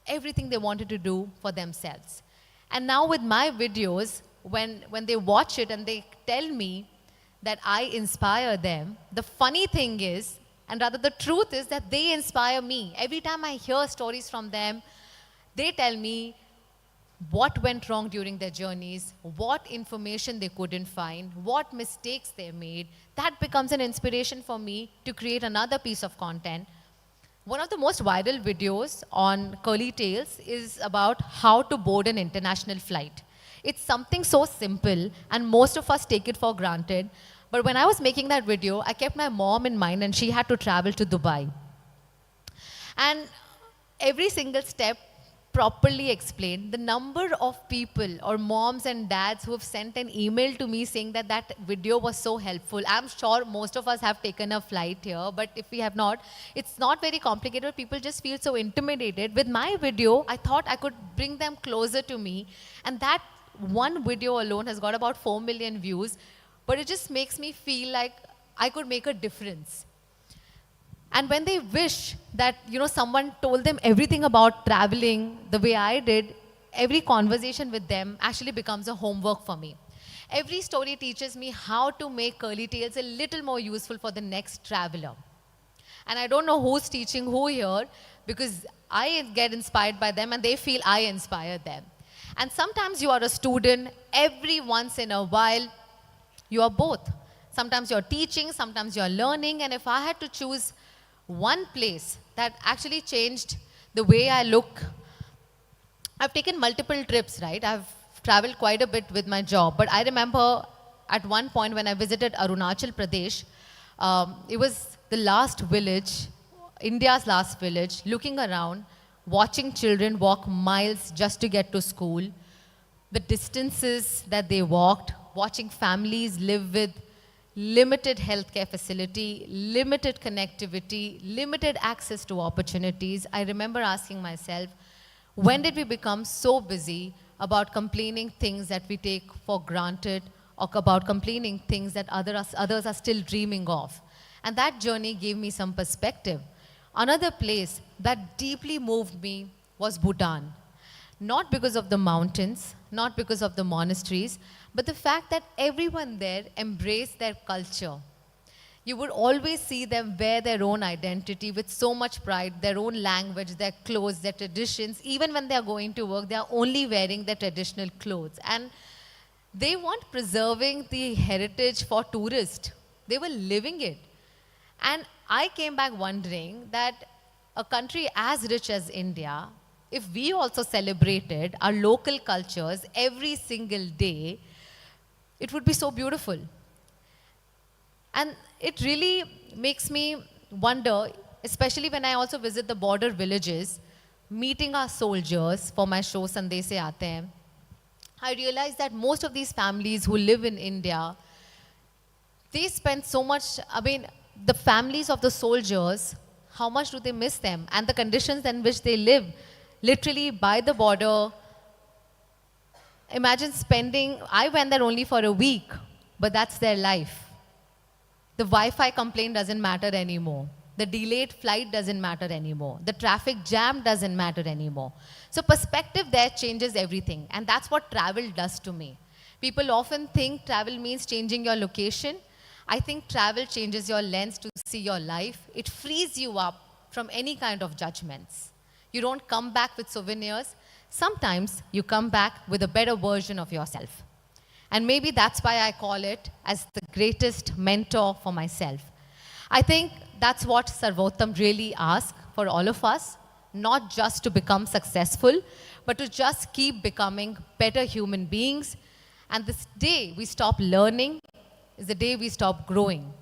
everything they wanted to do for themselves. And now with my videos, when they watch it and they tell me that I inspire them, the funny thing is, and rather the truth is, that they inspire me. Every time I hear stories from them, they tell me what went wrong during their journeys, what information they couldn't find, what mistakes they made. That becomes an inspiration for me to create another piece of content. One of the most viral videos on Curly Tales is about how to board an international flight. It's something so simple, and most of us take it for granted. But when I was making that video, I kept my mom in mind, and she had to travel to Dubai. And every single step properly explained. The number of people or moms and dads who have sent an email to me saying that that video was so helpful. I'm sure most of us have taken a flight here, but if we have not, it's not very complicated. People just feel so intimidated. With my video, I thought I could bring them closer to me. And that one video alone has got about 4 million views, but it just makes me feel like I could make a difference. And when they wish that, someone told them everything about traveling the way I did, every conversation with them actually becomes a homework for me. Every story teaches me how to make Curly Tales a little more useful for the next traveler. And I don't know who's teaching who here, because I get inspired by them and they feel I inspire them. And sometimes you are a student, every once in a while you are both. Sometimes you're teaching, sometimes you're learning, and if I had to choose one place that actually changed the way I look. I've taken multiple trips, right? I've traveled quite a bit with my job, but I remember at one point when I visited Arunachal Pradesh, it was the last village, India's last village, looking around, watching children walk miles just to get to school, the distances that they walked, watching families live with limited healthcare facility, limited connectivity, limited access to opportunities. I remember asking myself, when did we become so busy about complaining things that we take for granted, or about complaining things that others are still dreaming of? And that journey gave me some perspective. Another place that deeply moved me was Bhutan. Not because of the mountains, not because of the monasteries, but the fact that everyone there embraced their culture. You would always see them wear their own identity with so much pride, their own language, their clothes, their traditions. Even when they are going to work, they are only wearing their traditional clothes. And they weren't preserving the heritage for tourists. They were living it. And I came back wondering that a country as rich as India, if we also celebrated our local cultures every single day, it would be so beautiful. And it really makes me wonder, especially when I also visit the border villages, meeting our soldiers for my show Sande Se Aate Hain, I realize that most of these families who live in India, they spend so much, the families of the soldiers, how much do they miss them? And the conditions in which they live, literally by the border. Imagine I went there only for a week, but that's their life. The Wi-Fi complaint doesn't matter anymore. The delayed flight doesn't matter anymore. The traffic jam doesn't matter anymore. So perspective there changes everything. And that's what travel does to me. People often think travel means changing your location. I think travel changes your lens to see your life. It frees you up from any kind of judgments. You don't come back with souvenirs. Sometimes you come back with a better version of yourself. And maybe that's why I call it as the greatest mentor for myself. I think that's what Sarvottam really asks for all of us, not just to become successful, but to just keep becoming better human beings. And this day we stop learning is the day we stop growing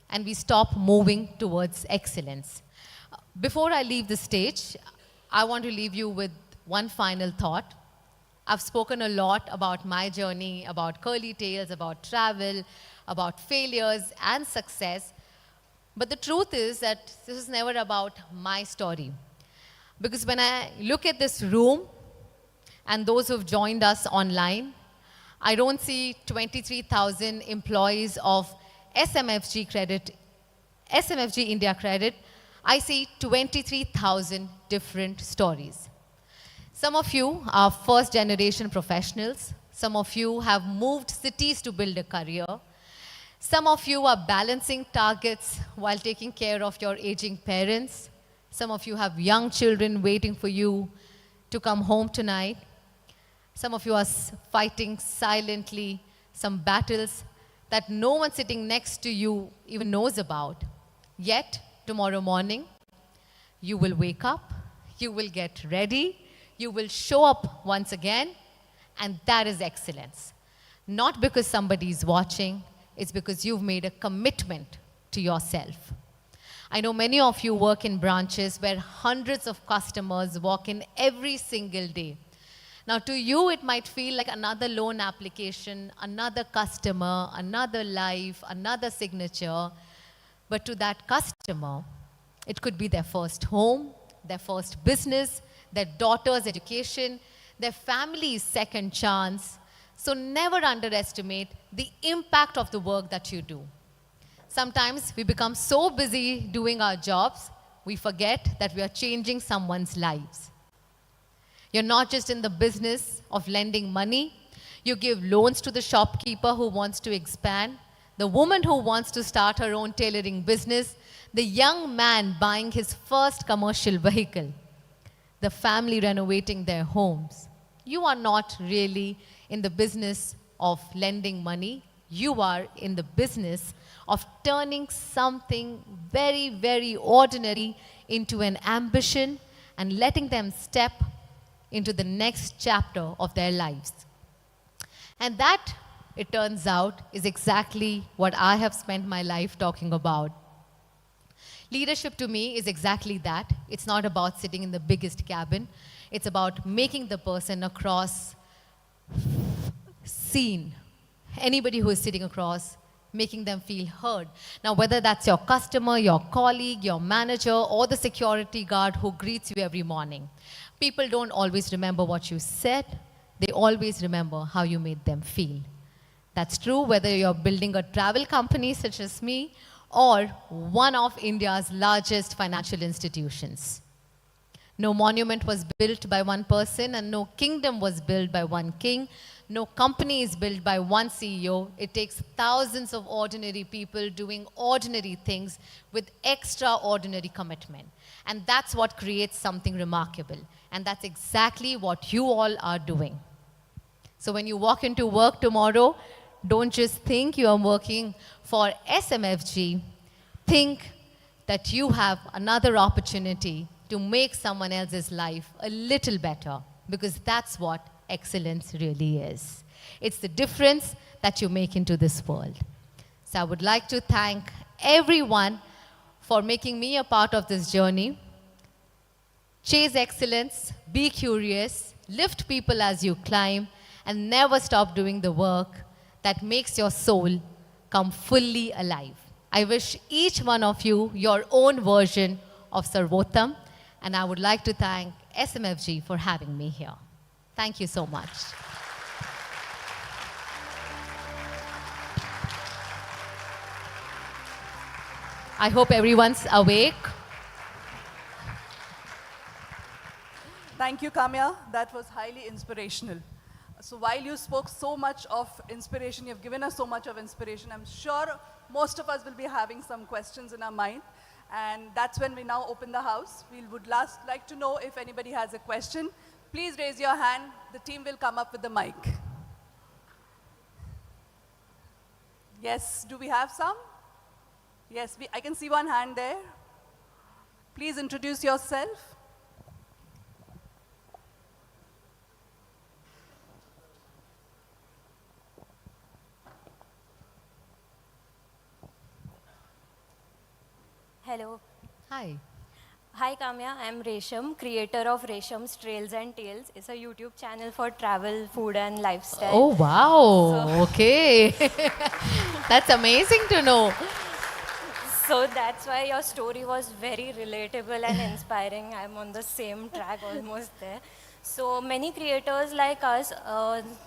and we stop moving towards excellence. Before I leave the stage, I want to leave you with one final thought. I've spoken a lot about my journey, about curly tales, about travel, about failures and success. But the truth is that this is never about my story. Because when I look at this room and those who've joined us online, I don't see 23,000 employees of SMFG India Credit. I see 23,000 different stories. Some of you are first generation professionals. Some of you have moved cities to build a career. Some of you are balancing targets while taking care of your aging parents. Some of you have young children waiting for you to come home tonight. Some of you are fighting silently some battles that no one sitting next to you even knows about. Yet, tomorrow morning, you will wake up, you will get ready, you will show up once again, and that is excellence. Not because somebody is watching, it's because you've made a commitment to yourself. I know many of you work in branches where hundreds of customers walk in every single day. Now to you, it might feel like another loan application, another customer, another life, another signature. But to that customer, it could be their first home, their first business, their daughter's education, their family's second chance. So never underestimate the impact of the work that you do. Sometimes we become so busy doing our jobs, we forget that we are changing someone's lives. You're not just in the business of lending money. You give loans to the shopkeeper who wants to expand, the woman who wants to start her own tailoring business, the young man buying his first commercial vehicle, the family renovating their homes. You are not really in the business of lending money. You are in the business of turning something very, very ordinary into an ambition and letting them step into the next chapter of their lives. And that, it turns out, is exactly what I have spent my life talking about. Leadership to me is exactly that. It's not about sitting in the biggest cabin. It's about making the person across seen. Anybody who is sitting across, making them feel heard. Now, whether that's your customer, your colleague, your manager, or the security guard who greets you every morning. People don't always remember what you said. They always remember how you made them feel. That's true whether you're building a travel company such as me or one of India's largest financial institutions. No monument was built by one person, and no kingdom was built by one king. No company is built by one CEO. It takes thousands of ordinary people doing ordinary things with extraordinary commitment. And that's what creates something remarkable. And that's exactly what you all are doing. So when you walk into work tomorrow, don't just think you are working for SMFG. Think that you have another opportunity to make someone else's life a little better, because that's what excellence really is. It's the difference that you make into this world. So I would like to thank everyone for making me a part of this journey. Chase excellence, be curious, lift people as you climb, and never stop doing the work that makes your soul come fully alive. I wish each one of you your own version of Sarvottam, and I would like to thank SMFG for having me here. Thank you so much. I hope everyone's awake. Thank you, Kamiya. That was highly inspirational. So while you spoke so much of inspiration, you've given us so much of inspiration, I'm sure most of us will be having some questions in our mind. And that's when we now open the house. We would like to know if anybody has a question. Please raise your hand. The team will come up with the mic. Yes, do we have some? Yes, I can see one hand there. Please introduce yourself. Hello. Hi. Hi Kamiya, I'm Resham, creator of Resham's Trails and Tales. It's a YouTube channel for travel, food and lifestyle. Oh, wow. Okay. That's amazing to know. So that's why your story was very relatable and inspiring. I'm on the same track, almost there. So many creators like us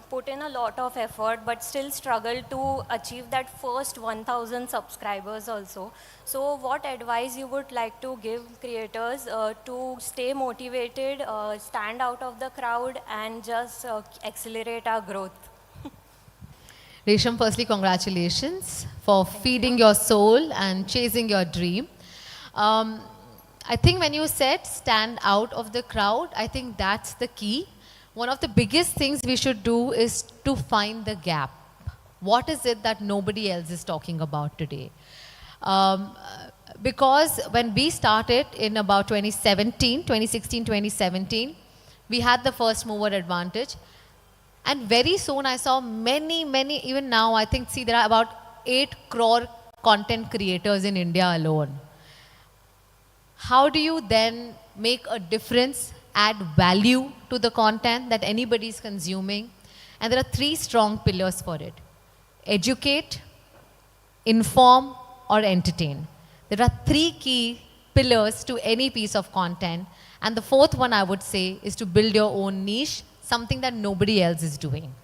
put in a lot of effort but still struggle to achieve that first 1,000 subscribers also. So what advice you would like to give creators to stay motivated, stand out of the crowd and just accelerate our growth? Resham, firstly, congratulations for feeding your soul and chasing your dream. I think when you said stand out of the crowd, I think that's the key. One of the biggest things we should do is to find the gap. What is it that nobody else is talking about today? Because when we started in about 2016, 2017, we had the first mover advantage. And very soon I saw many, even now, I think, see, there are about 8 crore content creators in India alone. How do you then make a difference, add value to the content that anybody is consuming? And there are 3 strong pillars for it: educate, inform, or entertain. There are 3 key pillars to any piece of content. And the 4th one I would say is to build your own niche, something that nobody else is doing.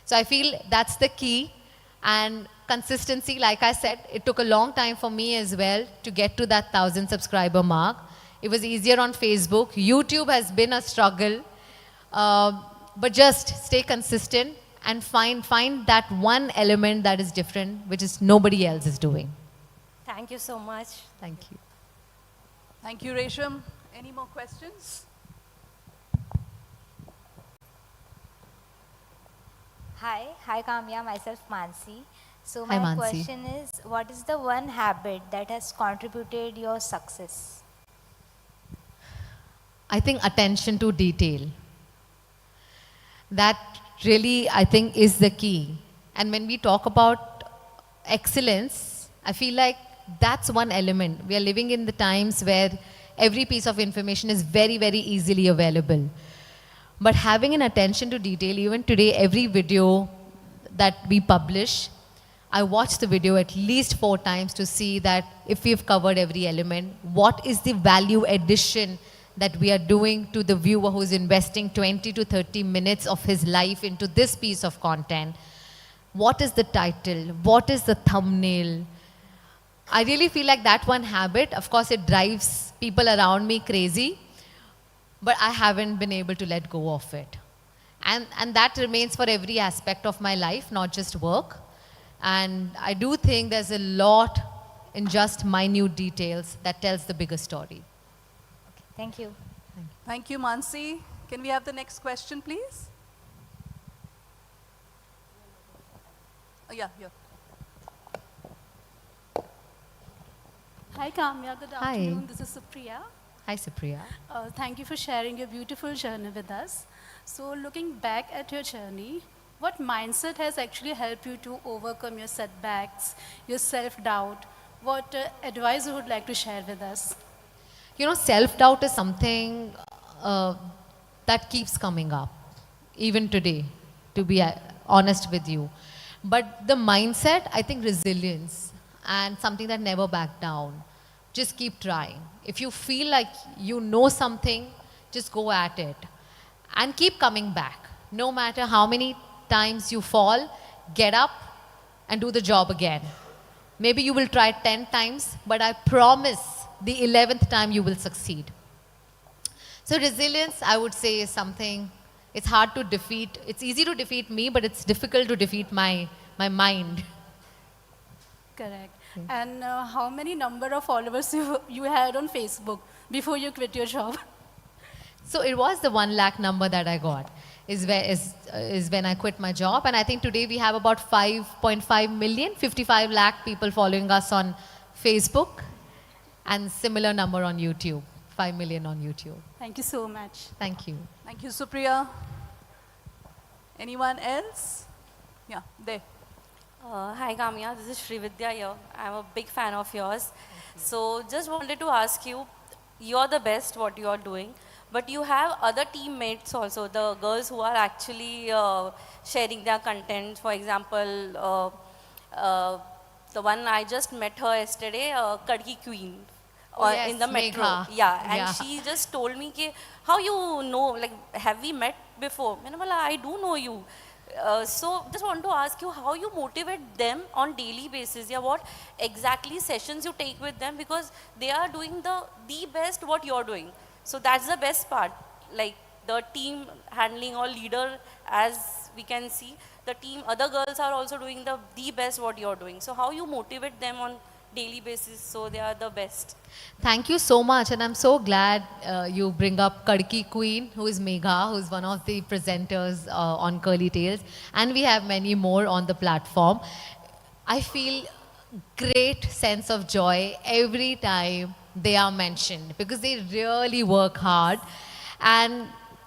So I feel that's the key. And consistency, like I said, it took a long time for me as well to get to that 1,000 subscriber mark. It was easier on Facebook. YouTube has been a struggle. But just stay consistent and find that one element that is different, which is nobody else is doing. Thank you so much. Thank you. Thank you, Resham. Any more questions? Hi Kamiya, myself Mansi. So Hi, my Mansi. question is, what is the one habit that has contributed your success? I think attention to detail. That really, I think, is the key. And when we talk about excellence, I feel like that's one element. We are living in the times where every piece of information is very, very easily available. But having an attention to detail, even today, every video that we publish, I watch the video at least 4 times to see that if we've covered every element, what is the value addition that we are doing to the viewer who's investing 20 to 30 minutes of his life into this piece of content. What is the title? What is the thumbnail? I really feel like that one habit, of course, it drives people around me crazy. but I haven't been able to let go of it. And that remains for every aspect of my life, not just work. And I do think there's a lot in just minute details that tells the bigger story. Thank you. Thank you, Mansi. Can we have the next question, please? Oh, yeah, here. Hi Kamiya, good Hi. afternoon. This is Supriya. Hi, Supriya. Thank you for sharing your beautiful journey with us. So looking back at your journey, what mindset has actually helped you to overcome your setbacks, your self-doubt? What advice you would like to share with us? You know, self-doubt is something that keeps coming up, even today, to be honest with you. But the mindset, I think resilience and something that never back down. Just keep trying. If you feel like you know something, just go at it. And keep coming back. No matter how many times you fall, get up and do the job again. Maybe you will try 10 times, but I promise the 11th time you will succeed. So resilience, I would say, is something, it's hard to defeat. It's easy to defeat me, but it's difficult to defeat my mind. Correct. And how many number of followers you had on Facebook before you quit your job? So it was the 1 lakh number that I got is when I quit my job. And I think today we have about 5.5 million, 55 lakh people following us on Facebook and similar number on YouTube, 5 million on YouTube. Thank you so much. Thank you. Thank you, Supriya. Anyone else? Yeah, there. Hi Kamiya, this is Srividya here. I'm a big fan of yours. So just wanted to ask you, you're the best what you are doing, but you have other teammates also, the girls who are actually sharing their content. For example, the one I just met her yesterday, Kadki Queen. Oh, yes, in the metro. Megha. Yeah, and Yeah. she just told me, ki, how you know, like, have we met before? I do know you. So just want to ask you how you motivate them on daily basis. Yeah, what exactly sessions you take with them, because they are doing the best what you're doing. So that's the best part. Like the team handling or leader, as we can see, the team, other girls are also doing the best what you're doing. So how you motivate them on daily basis so they are the best? Thank you so much, and I'm so glad you bring up Kadki Queen, who is Megha, who is one of the presenters on Curly Tales, and we have many more on the platform. I feel great sense of joy every time they are mentioned because they really work hard. And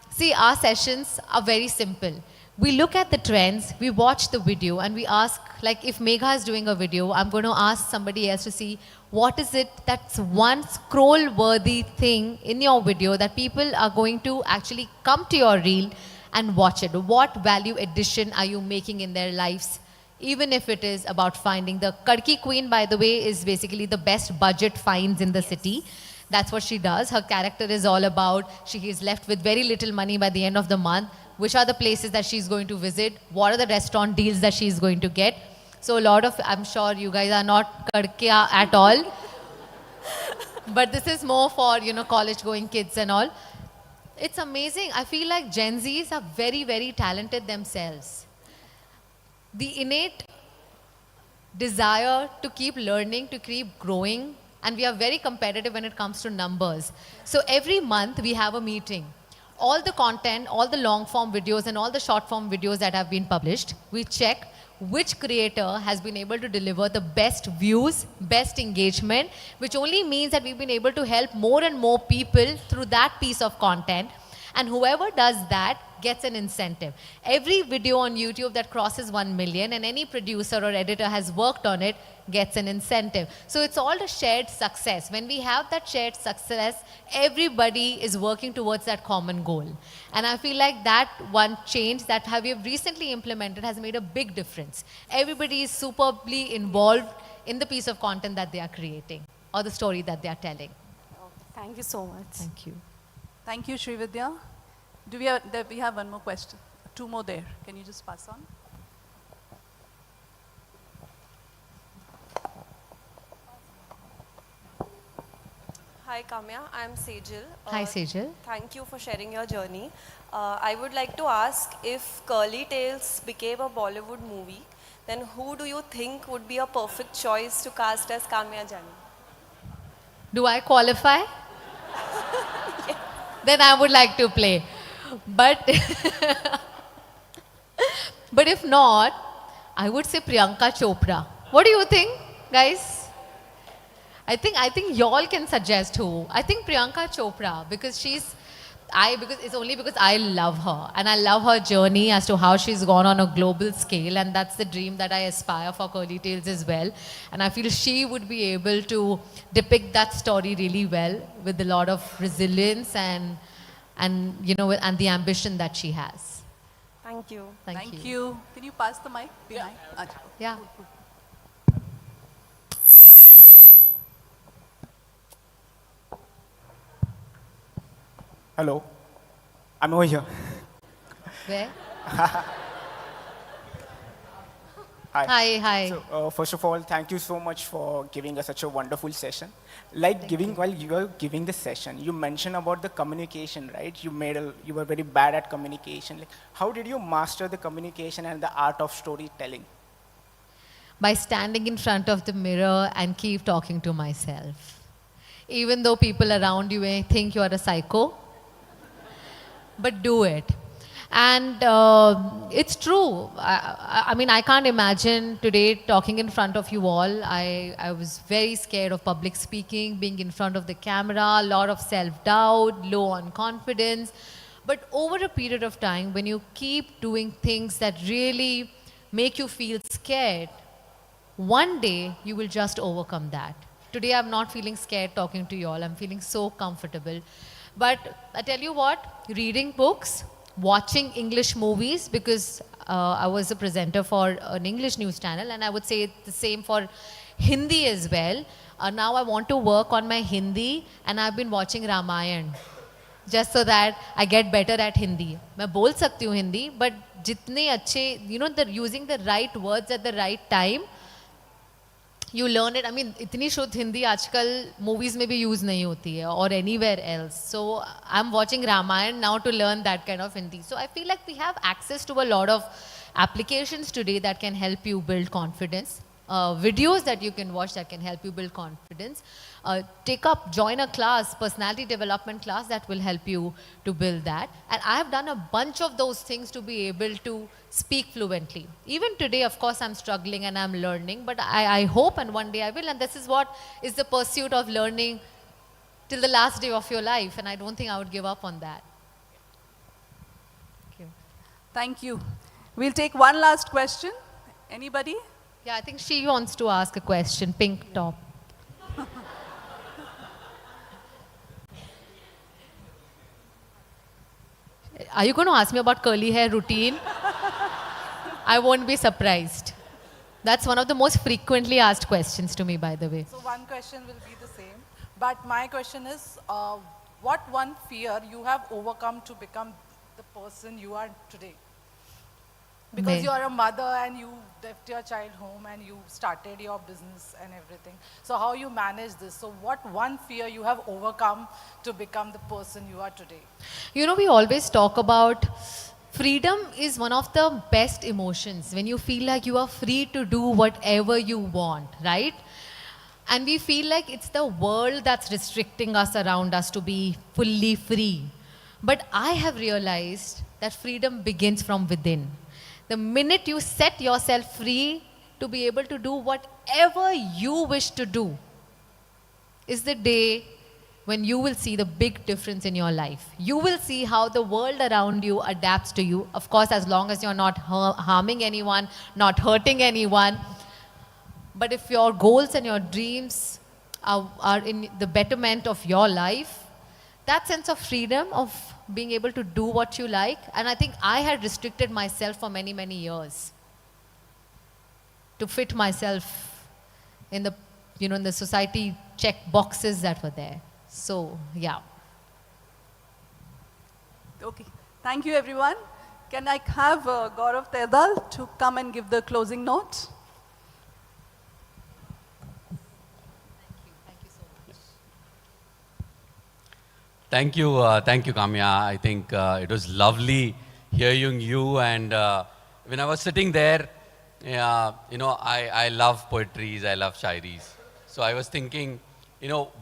see, our sessions are very simple. We look at the trends, we watch the video, and we ask, like if Megha is doing a video, I'm going to ask somebody else to see what is it that's one scroll-worthy thing in your video that people are going to actually come to your reel and watch it. What value addition are you making in their lives? Even if it is about finding the Kadki Queen, by the way, is basically the best budget finds in the city. That's what she does. Her character is all about, she is left with very little money by the end of the month. Which are the places that she's going to visit? What are the restaurant deals that she's going to get? So a lot of, I'm sure you guys are not kadkiya at all. But this is more for, you know, college going kids and all. It's amazing. I feel like Gen Zs are very, very talented themselves. The innate desire to keep learning, to keep growing, and we are very competitive when it comes to numbers. So every month we have a meeting. All the content, all the long form videos and all the short form videos that have been published, we check which creator has been able to deliver the best views, best engagement, which only means that we've been able to help more and more people through that piece of content. And whoever does that gets an incentive. Every video on YouTube that crosses 1 million and any producer or editor has worked on it gets an incentive. So it's all a shared success. When we have that shared success, everybody is working towards that common goal. And I feel like that one change that we have recently implemented has made a big difference. Everybody is superbly involved in the piece of content that they are creating or the story that they are telling. Thank you so much. Thank you. Thank you, Srividya. We have one more question. 2 more there. Can you just pass on? Hi Kamiya, I'm Sejal. Hi, Sejal. Thank you for sharing your journey. I would like to ask, if Curly Tales became a Bollywood movie, then who do you think would be a perfect choice to cast as Kamiya Jani? Do I qualify? Then I would like to play. But, but if not, I would say Priyanka Chopra. What do you think, guys? I think y'all can suggest who. I think Priyanka Chopra, because because it's only because I love her and I love her journey as to how she's gone on a global scale, and that's the dream that I aspire for Curly Tales as well. And I feel she would be able to depict that story really well with a lot of resilience and and the ambition that she has. Thank you. Thank you. you. Can you pass the mic behind? Yeah. Hello, I'm over here. Where? Hi. Hi. So, first of all, thank you so much for giving us such a wonderful session. While you were giving the session, you mentioned about the communication, right? You were very bad at communication. Like, how did you master the communication and the art of storytelling? By standing in front of the mirror and keep talking to myself. Even though people around you may think you are a psycho, but do it. And it's true. I mean, I can't imagine today talking in front of you all. I was very scared of public speaking, being in front of the camera, a lot of self-doubt, low on confidence. But over a period of time, when you keep doing things that really make you feel scared, one day you will just overcome that. Today I'm not feeling scared talking to you all. I'm feeling so comfortable. But I tell you what, reading books, watching English movies, because I was a presenter for an English news channel, and I would say the same for Hindi as well. Now I want to work on my Hindi, and I've been watching Ramayan just so that I get better at Hindi. मैं बोल सकती हूँ Hindi, but जितने अच्छे, using the right words at the right time, you learn it. I mean, इतनी शुद्ध हिंदी आजकल movies में भी use नहीं होती है or anywhere else. So I'm watching Ramayan now to learn that kind of Hindi. So I feel like we have access to a lot of applications today that can help you build confidence. Videos that you can watch that can help you build confidence. Join a class, personality development class that will help you to build that. And I have done a bunch of those things to be able to speak fluently. Even today, of course, I'm struggling and I'm learning, but I hope and one day I will. And this is what is the pursuit of learning till the last day of your life. And I don't think I would give up on that. Thank you. Thank you. We'll take one last question. Anybody? Yeah, I think she wants to ask a question. Pink top. Are you going to ask me about curly hair routine? I won't be surprised. That's one of the most frequently asked questions to me, by the way. So one question will be the same. But my question is, what one fear you have overcome to become the person you are today? Because you are a mother and you left your child home and you started your business and everything. So how you manage this? So what one fear you have overcome to become the person you are today? We always talk about freedom is one of the best emotions. When you feel like you are free to do whatever you want, right? And we feel like it's the world that's restricting us around us to be fully free. But I have realized that freedom begins from within. The minute you set yourself free to be able to do whatever you wish to do is the day when you will see the big difference in your life. You will see how the world around you adapts to you. Of course, as long as you're not harming anyone, not hurting anyone. But if your goals and your dreams are in the betterment of your life, that sense of freedom, of being able to do what you like. And I think I had restricted myself for many, many years to fit myself in the, in the society check boxes that were there. So, yeah. Okay. Thank you, everyone. Can I have Gaurav Tedal to come and give the closing note? Thank you so much. Thank you, Kamiya. I think it was lovely hearing you. And when I was sitting there, I love poetries, I love shairis. So I was thinking,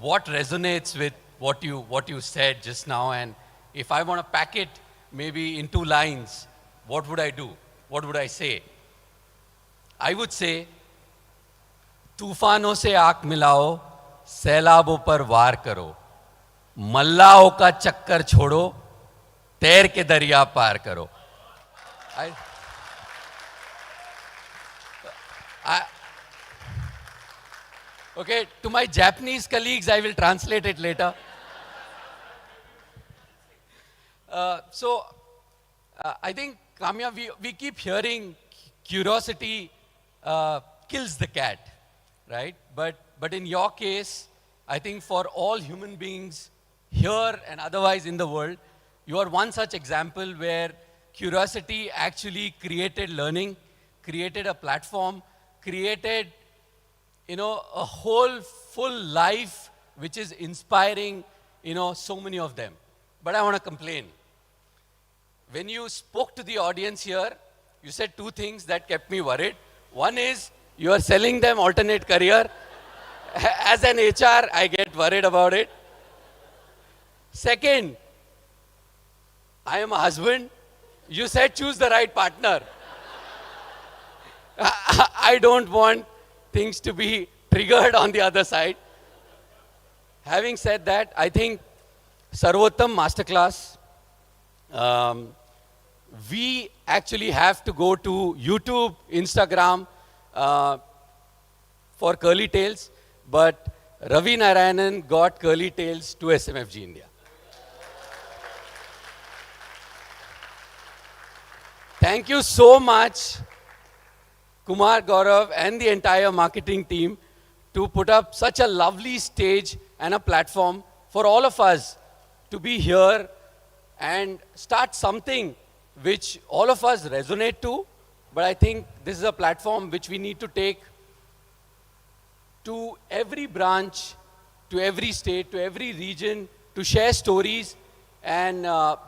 what resonates with what you said just now, and if I want to pack it maybe in 2 lines, what would I do? What would I say? I would say, तूफानों से आंख मिलाओ, सैलाबों पर वार करो, मल्लाओं का चक्कर छोड़ो, तैर के दरिया पार करो. Okay, to my Japanese colleagues, I will translate it later. I think, Kamiya, we keep hearing curiosity kills the cat, right? But in your case, I think for all human beings here and otherwise in the world, you are one such example where curiosity actually created learning, created a platform, created a whole full life which is inspiring, so many of them. But I want to complain. When you spoke to the audience here, you said 2 things that kept me worried. One is you are selling them alternate career. As an HR, I get worried about it. Second, I am a husband. You said choose the right partner. I don't want things to be triggered on the other side. Having said that, I think Sarvottam Masterclass, we actually have to go to YouTube, Instagram for curly tails, but Ravi Narayanan got curly tails to SMFG India. Thank you so much, Kumar, Gaurav, and the entire marketing team to put up such a lovely stage and a platform for all of us to be here and start something which all of us resonate to. But I think this is a platform which we need to take to every branch, to every state, to every region, to share stories and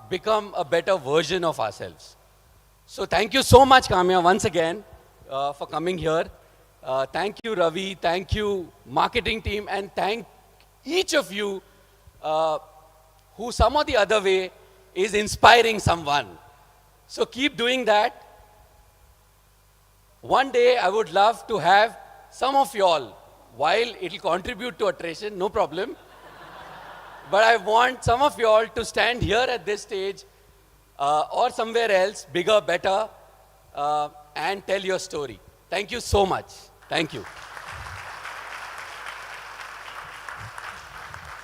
become a better version of ourselves. So thank you so much, Kamiya, once again for coming here. Thank you, Ravi. Thank you, marketing team. And thank each of you who some or the other way is inspiring someone. So keep doing that. One day I would love to have some of y'all, while it will contribute to attrition, no problem. But I want some of y'all to stand here at this stage or somewhere else, bigger, better, and tell your story. Thank you so much. Thank you.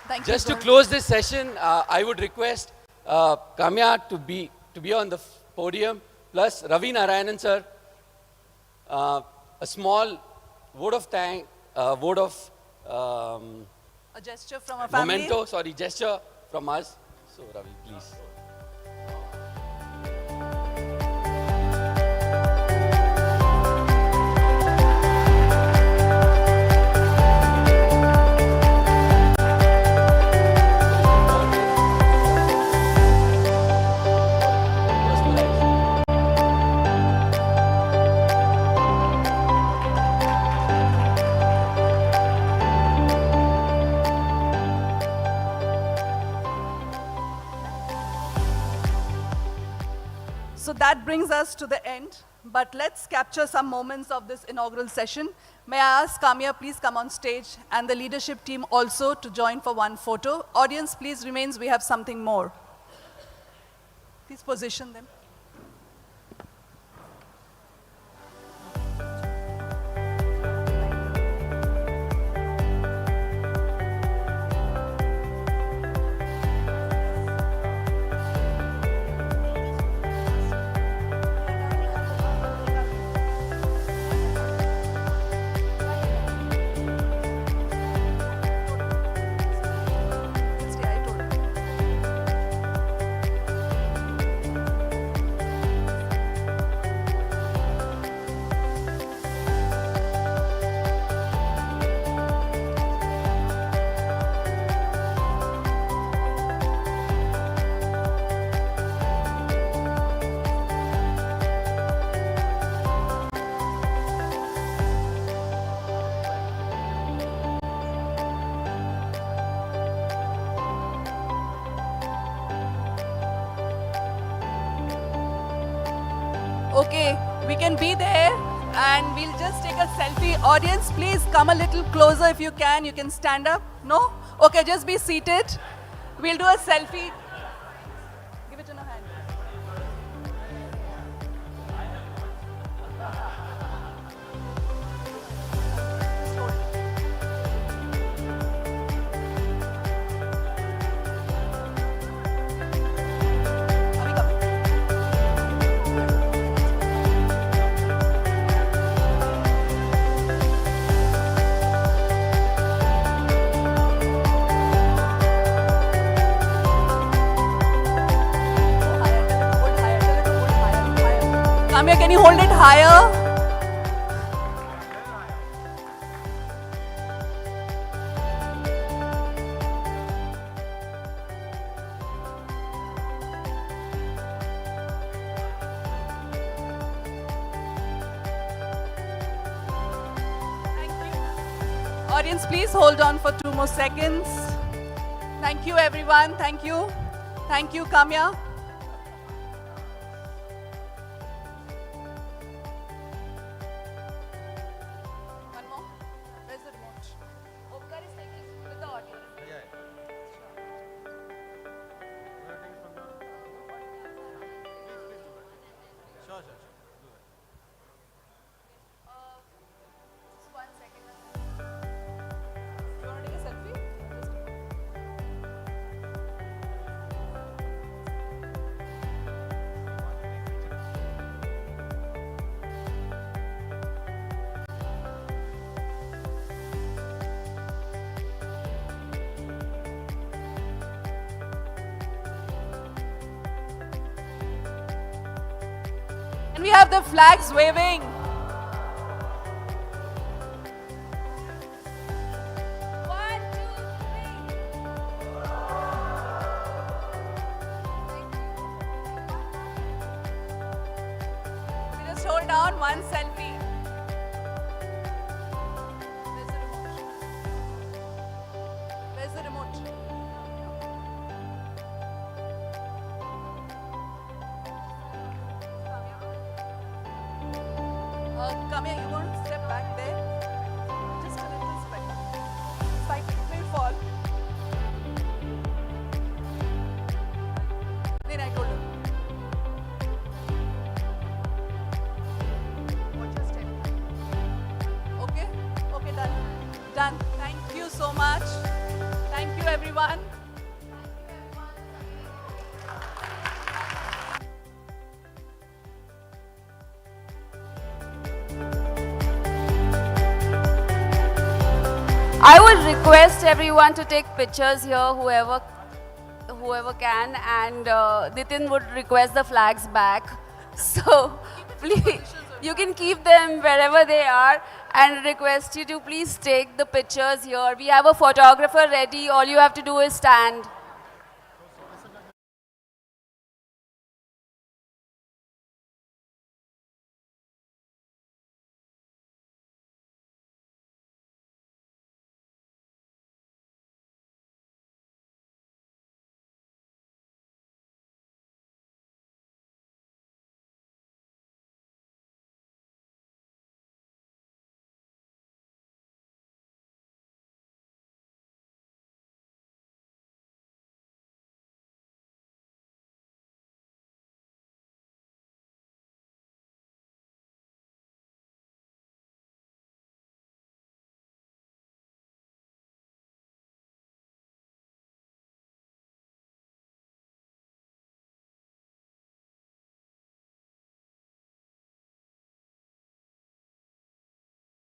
Thank Just you, to close this session, I would request Kamiya to be on the podium, plus Ravi Narayanan sir, a small vote of thanks, a gesture from a family. Gesture from us. So Ravi, please. So that brings us to the end, but let's capture some moments of this inaugural session. May I ask Kamiya, please come on stage, and the leadership team also to join for one photo. Audience, please remain, we have something more. Please position them. Okay, we can be there and we'll just take a selfie. Audience, please come a little closer if you can. You can stand up. No? Okay, just be seated. We'll do a selfie. Give it in a hand. Just hold it. Abhi come. Kamiya, can you hold it higher? Thank you. Audience, please hold on for 2 more seconds. Thank you, everyone. Thank you. Thank you, Kamiya. One more. Where's the remote? Omkar is taking with the audio. Just 1 second. You want to take a selfie? And we have the flags waving. One, two, three. We just hold on one selfie. Where's the remote? Where's the remote? Kamiya, you want to step back there? Just a little step. Spike, it will fall. Then I told her. Watch your step. Okay? Okay, done. Done. Thank you so much. Thank you, everyone. I would request everyone to take pictures here, whoever can, and Nitin would request the flags back. So please, you can keep them wherever they are, and request you to please take the pictures here. We have a photographer ready. All you have to do is stand.